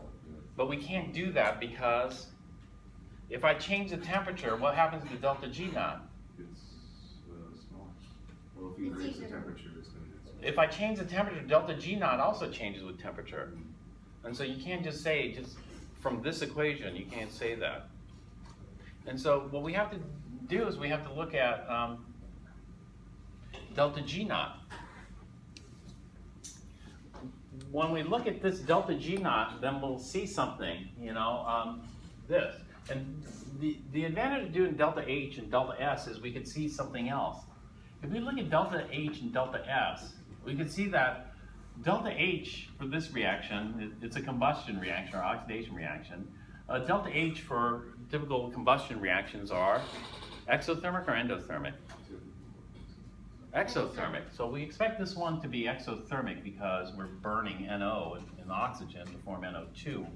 but we can't do that because if I change the temperature, what happens to delta G naught? It's small. Well, if you It's raise the even. temperature, it's going to get smaller. If I change the temperature, delta G naught also changes with temperature. And so you can't just say, just from this equation, you can't say that. And so what we have to do is we have to look at delta G naught. When we look at this delta G naught, then we'll see something, this. And the advantage of doing delta H and delta S is we can see something else. If we look at delta H and delta S, we can see that delta H for this reaction, it's a combustion reaction or oxidation reaction. Delta H for typical combustion reactions are exothermic or endothermic? Exothermic. So we expect this one to be exothermic because we're burning NO and oxygen to form NO2,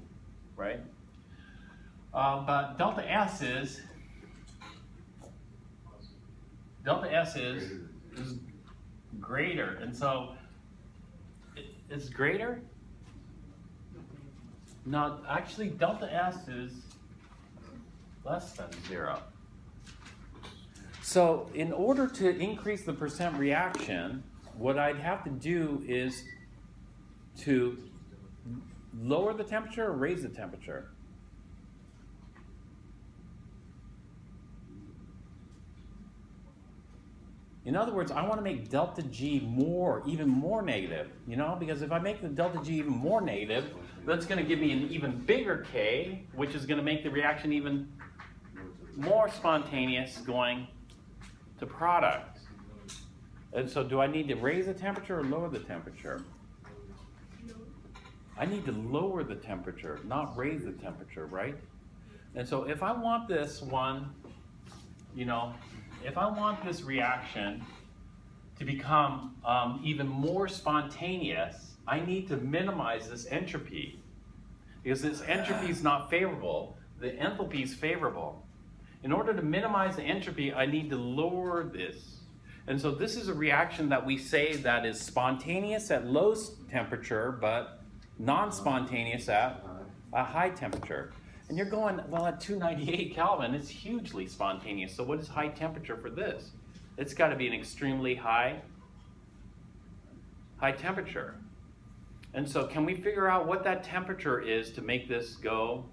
right? But delta S is greater, and so it's greater? No, actually delta S is less than 0. So in order to increase the percent reaction, what I'd have to do is to lower the temperature or raise the temperature. In other words, I want to make delta G even more negative, you know, because if I make the delta G even more negative, that's going to give me an even bigger K, which is going to make the reaction even more spontaneous going to product. And so do I need to raise the temperature or lower the temperature? I need to lower the temperature, not raise the temperature, right? And so if I want this one, you know, if I want this reaction to become even more spontaneous, I need to minimize this entropy. Because this entropy is not favorable, the enthalpy is favorable. In order to minimize the entropy, I need to lower this. And so this is a reaction that we say that is spontaneous at low temperature, but non-spontaneous at a high temperature. And you're going, well, at 298 Kelvin, it's hugely spontaneous. So what is high temperature for this? It's got to be an extremely high temperature. And so can we figure out what that temperature is to make this go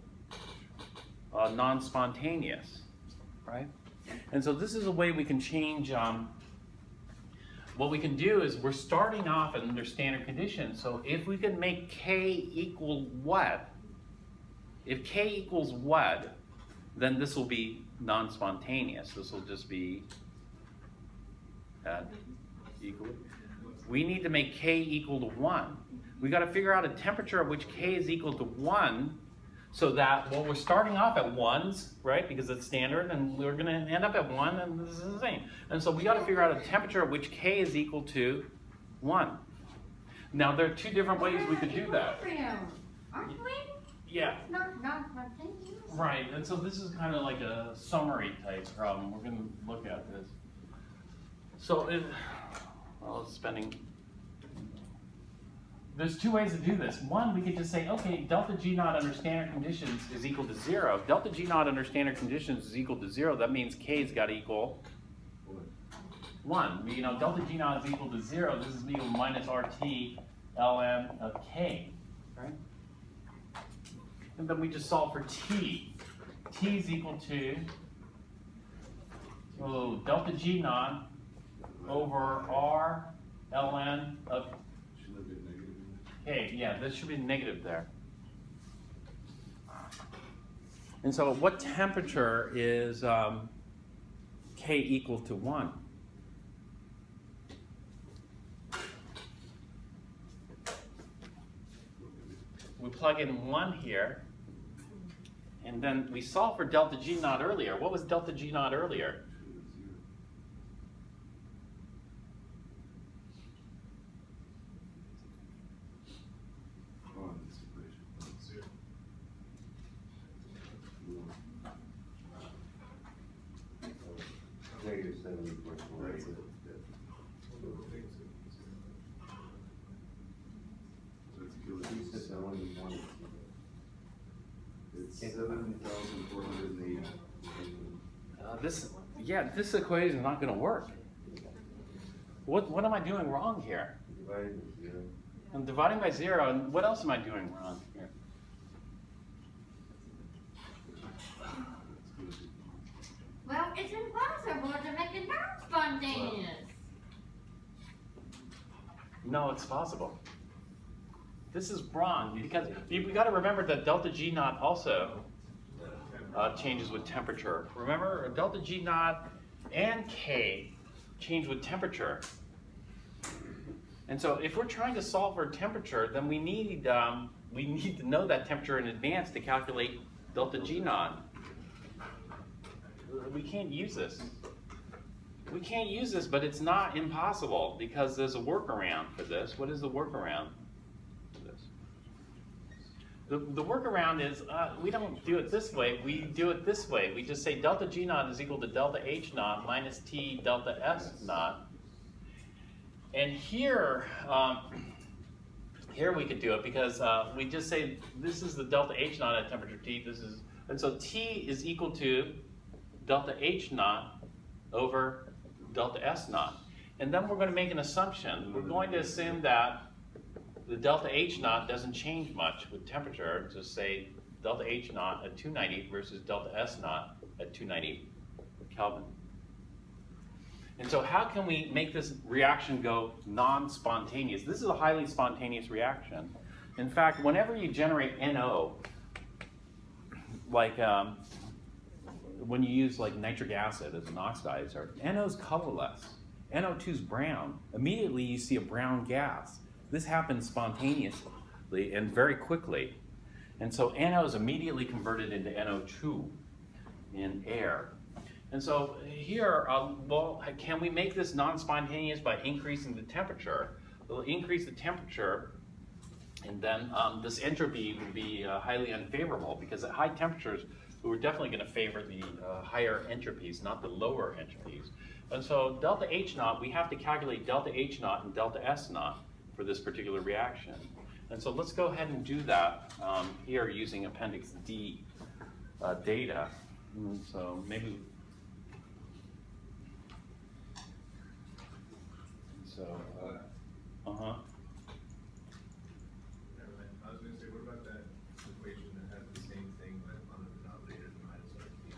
non-spontaneous, right? And so this is a way we can change. What we can do is we're starting off under standard conditions. So if we can make K equal what? If K equals what, then this will be non-spontaneous. This will just be equal. We need to make K equal to 1. We got to figure out a temperature at which K is equal to 1 so that, well, we're starting off at 1s, right, because it's standard, and we're going to end up at 1, and this is the same. And so we got to figure out a temperature at which K is equal to 1. Now, there are two different ways we could do that. Aren't we? Yeah. Not spontaneous. Right, and so this is kind of like a summary type problem. We're going to look at this. So, it's spending. There's two ways to do this. One, we could just say, okay, delta G naught under standard conditions is equal to 0. If delta G naught under standard conditions is equal to 0, that means K's got to equal 1. You know, delta G naught is equal to 0. This is equal to minus RT ln of K, right? And then we just solve for T. T is equal to delta G naught over R ln of K. Yeah, this should be negative there. And so what temperature is K equal to 1? We plug in 1 here, and then we solve for delta G naught earlier. What was delta G naught earlier? Negative 7.4. That's it. It's 7,480. This equation is not going to work. What am I doing wrong here? Divided by 0. I'm dividing by 0, and what else am I doing wrong here? Well, it's impossible to make it non-spontaneous. No, it's possible. This is wrong because we got to remember that delta G naught also changes with temperature. Remember, delta G naught and K change with temperature. And so if we're trying to solve for temperature, then we need to know that temperature in advance to calculate delta G naught. We can't use this. We can't use this, but it's not impossible because there's a workaround for this. What is the workaround for this? The workaround is we don't do it this way. We do it this way. We just say delta G naught is equal to delta H naught minus T delta S naught. And here, here we could do it because we just say this is the delta H naught at temperature T. And so T is equal to delta H naught over delta S naught. And then we're going to make an assumption. We're going to assume that the delta H naught doesn't change much with temperature. Just say delta H naught at 290 versus delta S naught at 290 Kelvin. And so how can we make this reaction go non-spontaneous? This is a highly spontaneous reaction. In fact, whenever you generate NO, like when you use like nitric acid as an oxidizer, NO is colorless. NO2 is brown. Immediately you see a brown gas. This happens spontaneously and very quickly. And so NO is immediately converted into NO2 in air. And so here, well, can we make this non-spontaneous by increasing the temperature? We'll increase the temperature, and then this entropy will be highly unfavorable because at high temperatures, we're definitely going to favor the higher entropies, not the lower entropies. And so delta H naught, we have to calculate delta H naught and delta S naught for this particular reaction. And so let's go ahead and do that here using Appendix D data. And so maybe. So, Never mind. I was gonna say, what about that equation that has the same thing, but on the denominator minus RT?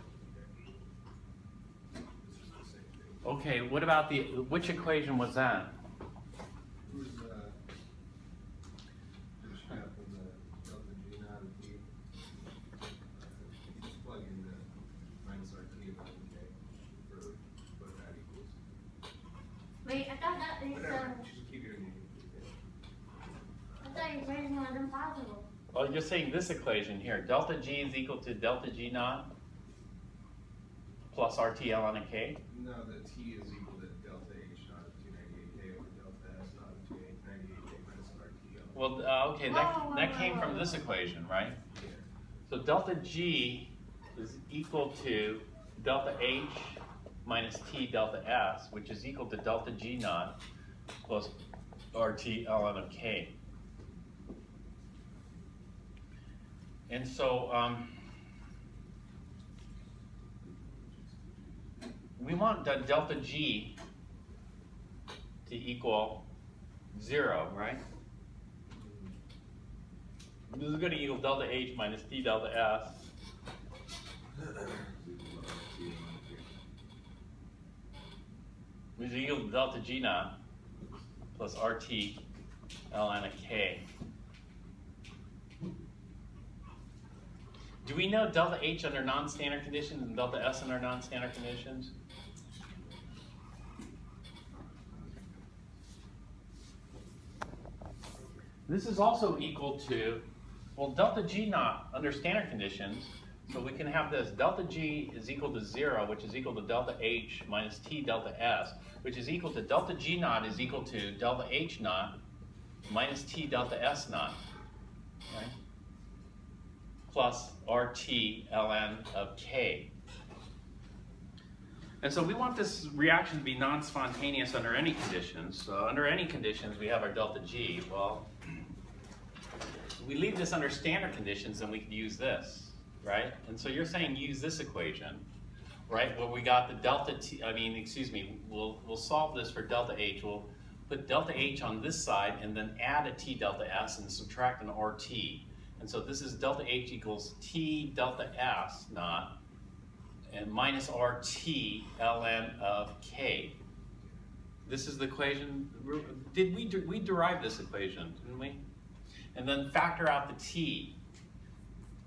It's just the same thing. okay, what about which equation was that? Who's, just have from the delta G naught and T, just plug in the minus RT about K for what that equals. Wait, I thought that is, Whatever, just keep your name. I thought your equation was impossible. Well, you're saying this equation here, delta G is equal to delta G naught plus RT ln of K? No, the T is equal to delta H naught of 298K over delta S naught of 298K minus RT. Well, okay, that came from this equation, right? Yeah. So delta G is equal to delta H minus T delta S, which is equal to delta G naught plus RT ln of K. And so we want the delta G to equal 0, right? This is going to equal delta H minus T delta S. Which is equal to delta G naught plus RT ln of K. Do we know delta H under non-standard conditions and delta S under non-standard conditions? This is also equal to, well, delta G naught under standard conditions. So we can have this, delta G is equal to 0, which is equal to delta H minus T delta S, which is equal to delta G naught is equal to delta H naught minus T delta S naught, right? Plus RT ln of K. And so we want this reaction to be non-spontaneous under any conditions. Under any conditions, we have our delta G. Well, we leave this under standard conditions, and we could use this, right? And so you're saying use this equation, right? Where we got the delta T, we'll solve this for delta H. We'll put delta H on this side and then add a T delta S and subtract an RT. And so this is delta H equals T delta S naught and minus RT ln of K. This is the equation. We derived this equation, didn't we? And then factor out the T.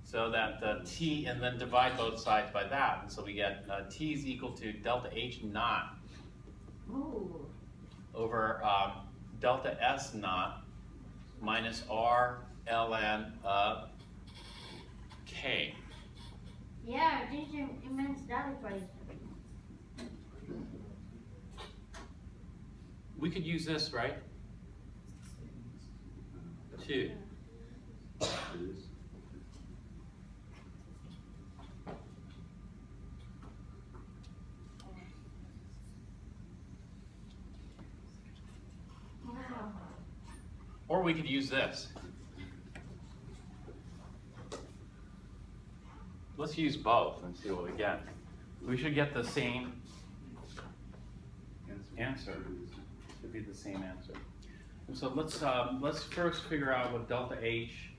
So that the T, and then divide both sides by that. And so we get T is equal to delta H naught Ooh. over delta S naught minus R ln of K. Yeah, this is immense data equation. We could use this, right? Two. It is. Wow. Or we could use this. Let's use both and see what we get. We should get the same answer. Should be the same answer. And so let's first figure out what delta H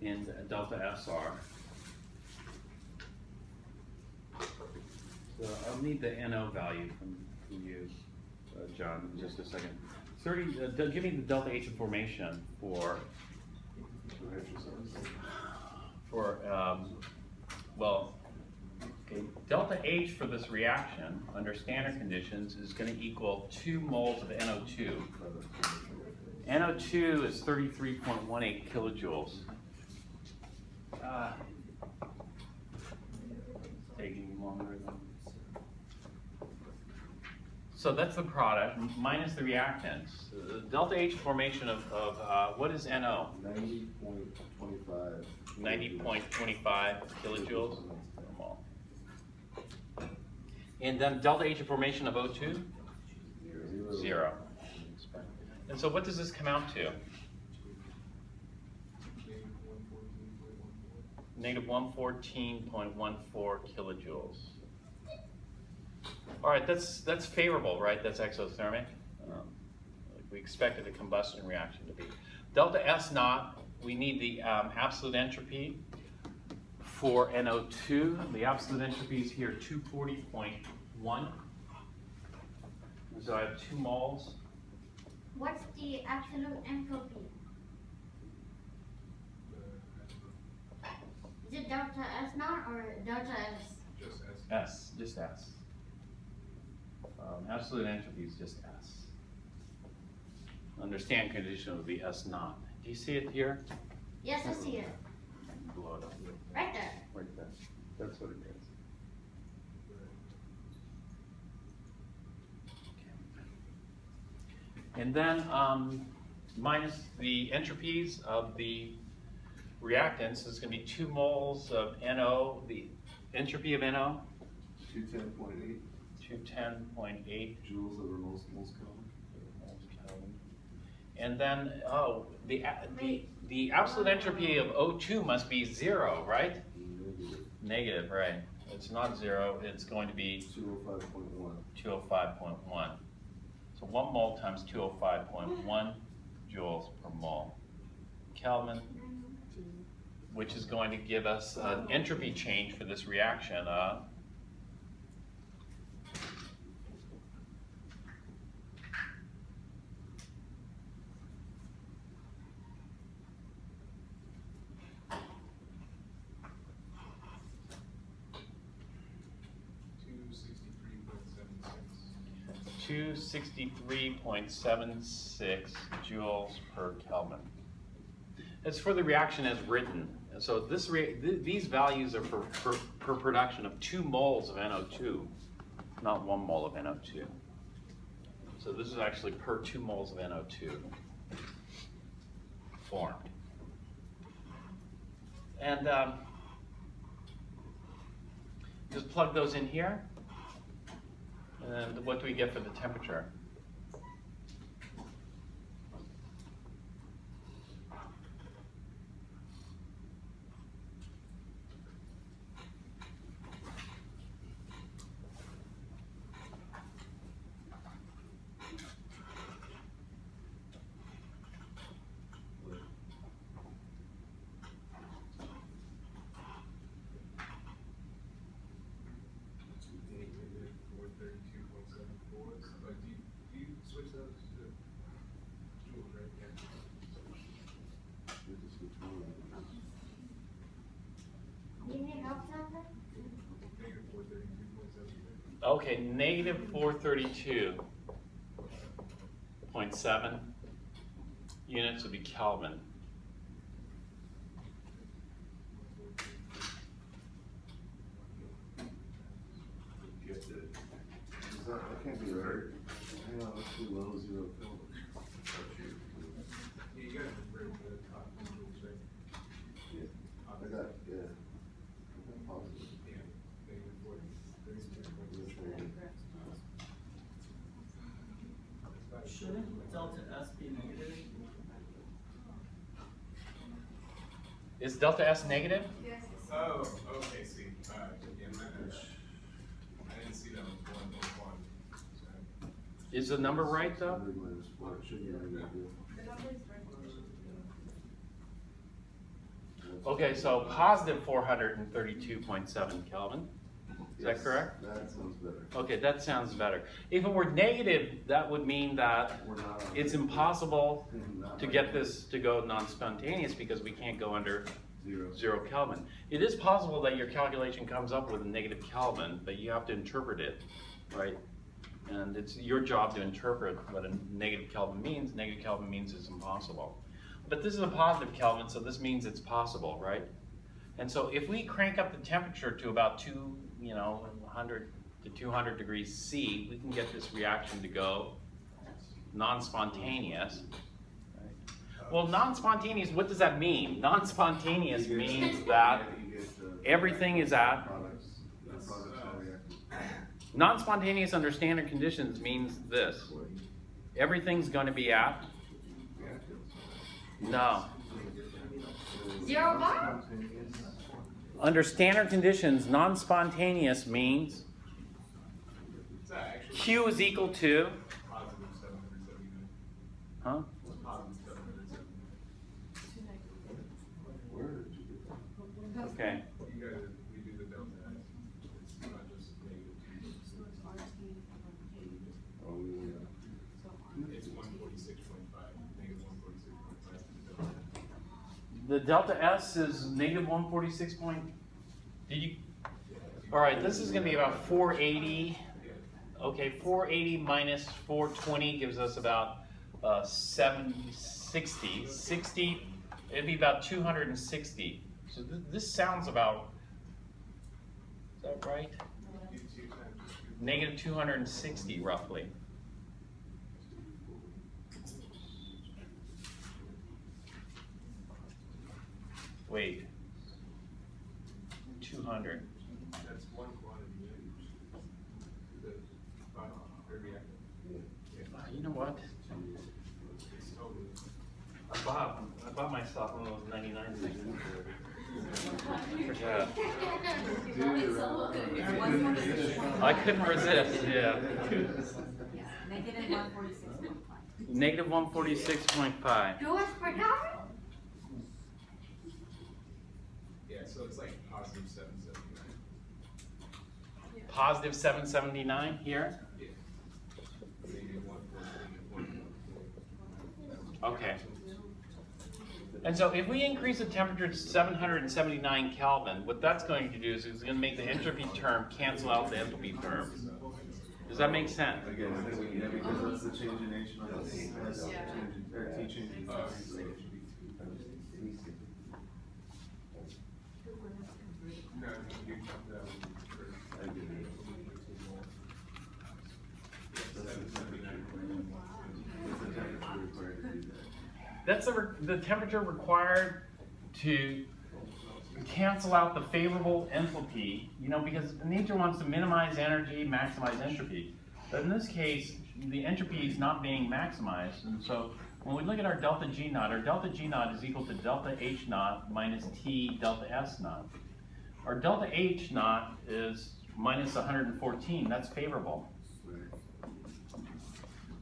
and delta S are. So I'll need the NO value from you, John, in just a second. 30. Give me the delta H information for well, okay, delta H for this reaction under standard conditions is going to equal 2 moles of NO2. NO2 is 33.18 kilojoules. Taking longer than. So that's the product minus the reactants. The delta H formation of what is NO? 90.25. 90.25 kilojoules per mole. And then delta H formation of O2? 0. And so what does this come out to? Negative 114.14 kilojoules. All right, that's favorable, right? That's exothermic. We expected the combustion reaction to be. Delta S naught, we need the absolute entropy for NO2. The absolute entropy is here 240.1. So I have 2 moles. What's the absolute entropy? Is it delta S naught or delta S? Just S. S, just S. Absolute entropy is just S. Understand condition would be S naught. Do you see it here? Yes, I see it. Blow it up. Right there. Right there. That's what it is. And then minus the entropies of the reactants is going to be 2 moles of NO. The entropy of NO? 210.8 210.8 joules over moles Kelvin. And then, the absolute entropy of O2 must be 0, right? Negative, right. It's not 0, it's going to be 205.1. 205.1. So 1 mole times 205.1 joules per mole Kelvin, which is going to give us an entropy change for this reaction of .76 joules per Kelvin. It's for the reaction as written. And so these values are per production of 2 moles of NO2, not 1 mole of NO2. So this is actually per 2 moles of NO2 formed. And just plug those in here. And what do we get for the temperature? Okay, negative 432. .7 units would be Kelvin. That can't be right. Hang on, that's too low, 0 Kelvin. Yeah, you guys are very good at talking rules, right? I got, yeah. I got positive. Yeah. Negative 40, 33. Shouldn't delta S be negative? Is delta S negative? Oh, okay, see, alright, yeah, I didn't see that on 1.1. So, Is the number right though? 100 minus 4, it should be negative. Okay, so positive 432.7 Kelvin. Is that Yes, correct? That sounds better. Okay, that sounds better. If it were negative, that would mean that We're not on. it's impossible Not to right. get this to go non-spontaneous because we can't go under 0. 0 Kelvin. It is possible that your calculation comes up with a negative Kelvin, but you have to interpret it, right? And it's your job to interpret what a negative Kelvin means. Negative Kelvin means it's impossible. But this is a positive Kelvin, so this means it's possible, right? And so if we crank up the temperature to about 100 to 200 degrees C, we can get this reaction to go non-spontaneous. Well, non-spontaneous, what does that mean? Non-spontaneous means that You get, everything is at, products, the products are reacting. non-spontaneous under standard conditions means this. Everything's going to be at, no. 0 bar? Under standard conditions, non-spontaneous means it's actually Q is equal to, positive 779. huh? It's positive 779. Where did you get that? Okay. You gotta redo the delta S. It's not just negative 2. Oh, we, It's 146.5, negative 146.5. The delta S is negative 146 point, did you, all right, this is gonna be about 480. Okay, 480 minus 420 gives us about 760. 60, it'd be about 260. So this sounds about, is that right? Negative 260 roughly. Wait, 200. That's one quantity. The reactor. You know what? It's totally. I bought myself one of those 99 things. Forgot. I couldn't resist, yeah. Negative 146.5. Negative 146.5. Do us for nothing? Yeah, so it's like positive 779. Positive 779 here? Yeah. Negative 146.5. Okay. And so if we increase the temperature to 779 Kelvin, what that's going to do is it's going to make the entropy term cancel out the enthalpy term. Does that make sense? again, I think we can, because that's the change in H not the same as change in, or T change in. So it should be No, you jumped that one first. I get it. That's the temperature. What's the temperature required to do that? That's the temperature required to cancel out the favorable enthalpy, because nature wants to minimize energy, maximize entropy. But in this case, the entropy is not being maximized. And so when we look at our delta G naught is equal to delta H naught minus T delta S naught. Our delta H naught is minus 114, that's favorable. Right.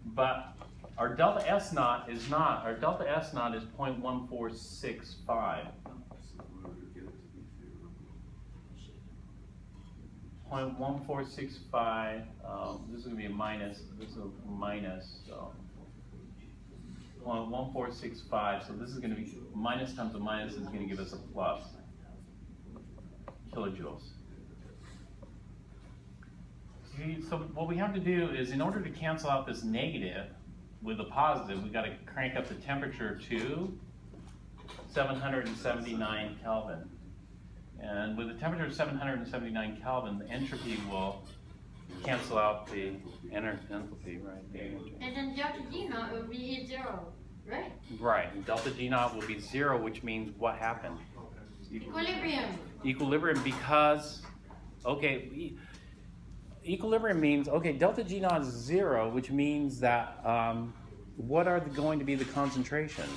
But our delta S naught is not. Our delta S naught is 0.1465. So in order to get it to be favorable. 0.1465, this is going to be a minus, this is a minus, so 0.1465, so this is going to be, minus times a minus is going to give us a plus kilojoules. See, so what we have to do is, in order to cancel out this negative, with a positive, we gotta crank up the temperature to 779 Kelvin. And with a temperature of 779 Kelvin, the entropy will cancel out the enthalpy, right? The energy. And then delta G naught will be 0, right? Right, and delta G naught will be 0, which means what happened? Equilibrium. Equilibrium, because, okay, equilibrium means, okay, delta G naught is 0, which means that, what are going to be the concentrations?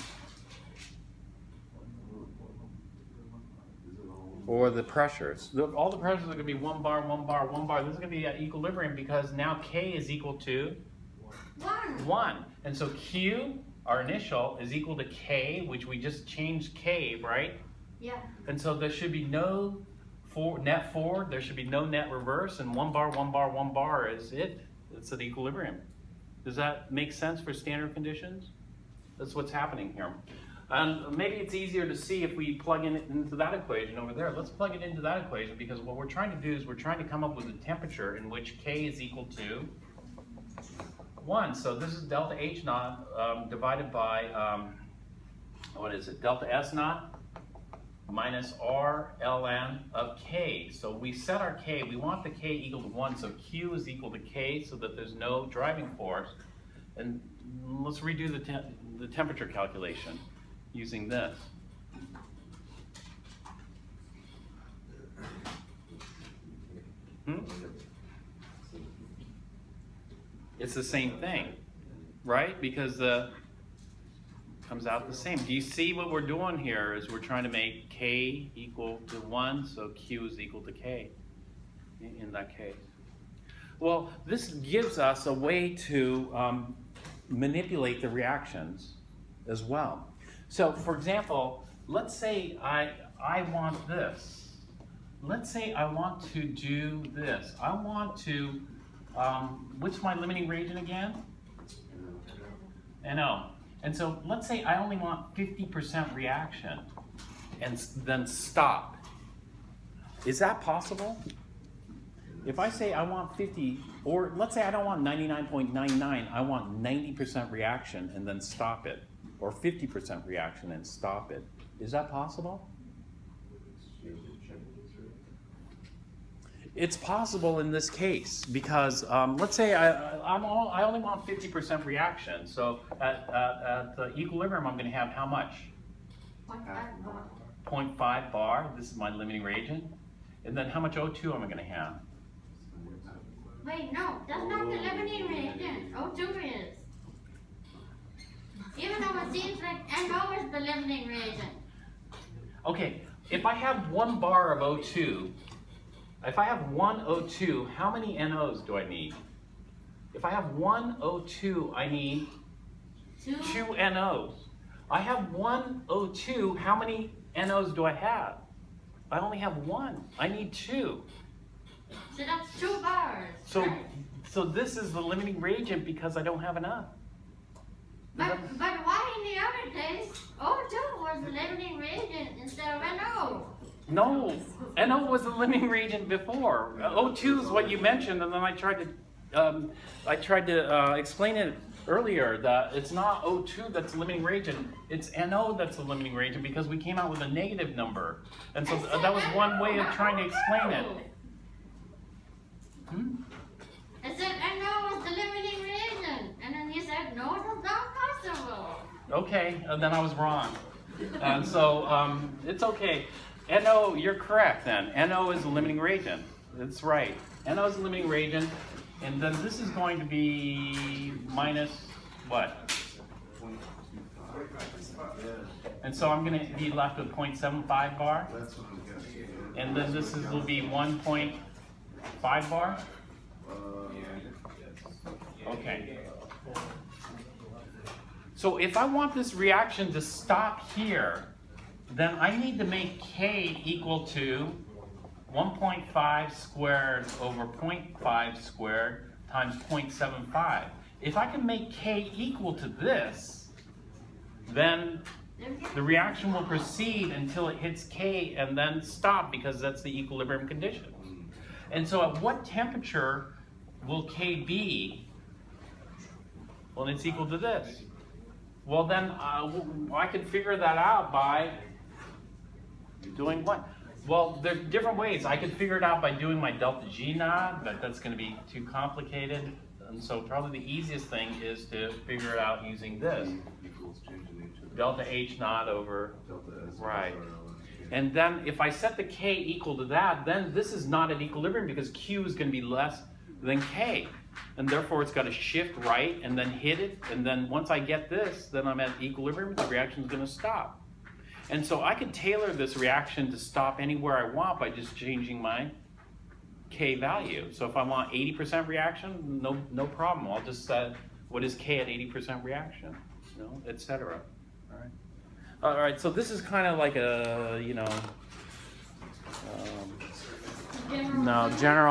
Or the pressures. All the pressures are going to be 1 bar, 1 bar, 1 bar. This is going to be at equilibrium because now K is equal to 1. And so Q, our initial, is equal to K, which we just changed K, right? Yeah. And so there should be no net forward, there should be no net reverse, and 1 bar, 1 bar, 1 bar is it. It's at equilibrium. Does that make sense for standard conditions? That's what's happening here. And maybe it's easier to see if we plug in into that equation over there. Let's plug it into that equation because what we're trying to do is we're trying to come up with a temperature in which K is equal to 1. So this is delta H naught divided by, what is it, delta S naught minus R ln of K. So we set our K, we want the K equal to 1, so Q is equal to K so that there's no driving force. And let's redo the temperature calculation using this. It's the same thing, right? Because comes out the same. Do you see what we're doing here is we're trying to make K equal to 1, so Q is equal to K in that case. Well, this gives us a way to manipulate the reactions as well. So, for example, let's say I want this. Let's say I want to do this. I want to, what's my limiting reagent again? NO. And so let's say I only want 50% reaction and then stop. Is that possible? If I say I want 50, or let's say I don't want 99.99, I want 90% reaction and then stop it. Or 50% reaction and stop it. Is that possible? It's possible in this case because let's say I only want 50% reaction. So at equilibrium, I'm going to have how much? 0.5 bar. 0.5 bar. This is my limiting reagent. And then how much O2 am I going to have? Wait, no, that's not the limiting reagent. O2 is. Even though it seems like NO is the limiting reagent. Okay, if I have 1 bar of O2, if I have 1 O2, how many NOs do I need? If I have 1 O2, I need 2 NOs. I have 1 O2, how many NOs do I have? I only have 1. I need 2. So that's 2 bars. So, right? so this is the limiting reagent because I don't have enough. But why in the other case, O2 was the limiting reagent instead of NO? No, NO was the limiting reagent before. O2 is what you mentioned, and then I tried to explain it earlier that it's not O2 that's the limiting reagent, it's NO that's the limiting reagent because we came out with a negative number. And so that was one way of trying to explain it. I said NO was the limiting reagent, and then you said no, that's not possible. Okay, then I was wrong. And so it's okay. NO, you're correct then. NO is the limiting reagent. That's right. NO is the limiting reagent. And then this is going to be minus what? And so I'm going to be left with 0.75 bar. And then this will be 1.5 bar. Okay. So if I want this reaction to stop here, then I need to make K equal to 1.5 squared over 0.5 squared times 0.75. If I can make K equal to this, then the reaction will proceed until it hits K and then stop because that's the equilibrium condition. And so at what temperature will K be Well, it's equal to this. Well, then I could figure that out by doing what? Well, there are different ways. I could figure it out by doing my delta G naught, but that's going to be too complicated. And so probably the easiest thing is to figure it out using this. Equals changing H to Delta H naught over, delta S. right. SRL. And then if I set the K equal to that, then this is not at equilibrium because Q is going to be less than K. And therefore it's got to shift right and then hit it. And then once I get this, then I'm at equilibrium, the reaction is going to stop. And so I can tailor this reaction to stop anywhere I want by just changing my K value. So if I want 80% reaction, no problem. I'll just set what is K at 80% reaction, you know, etc. All right. All right. So this is kind of like a, you know, General. no general.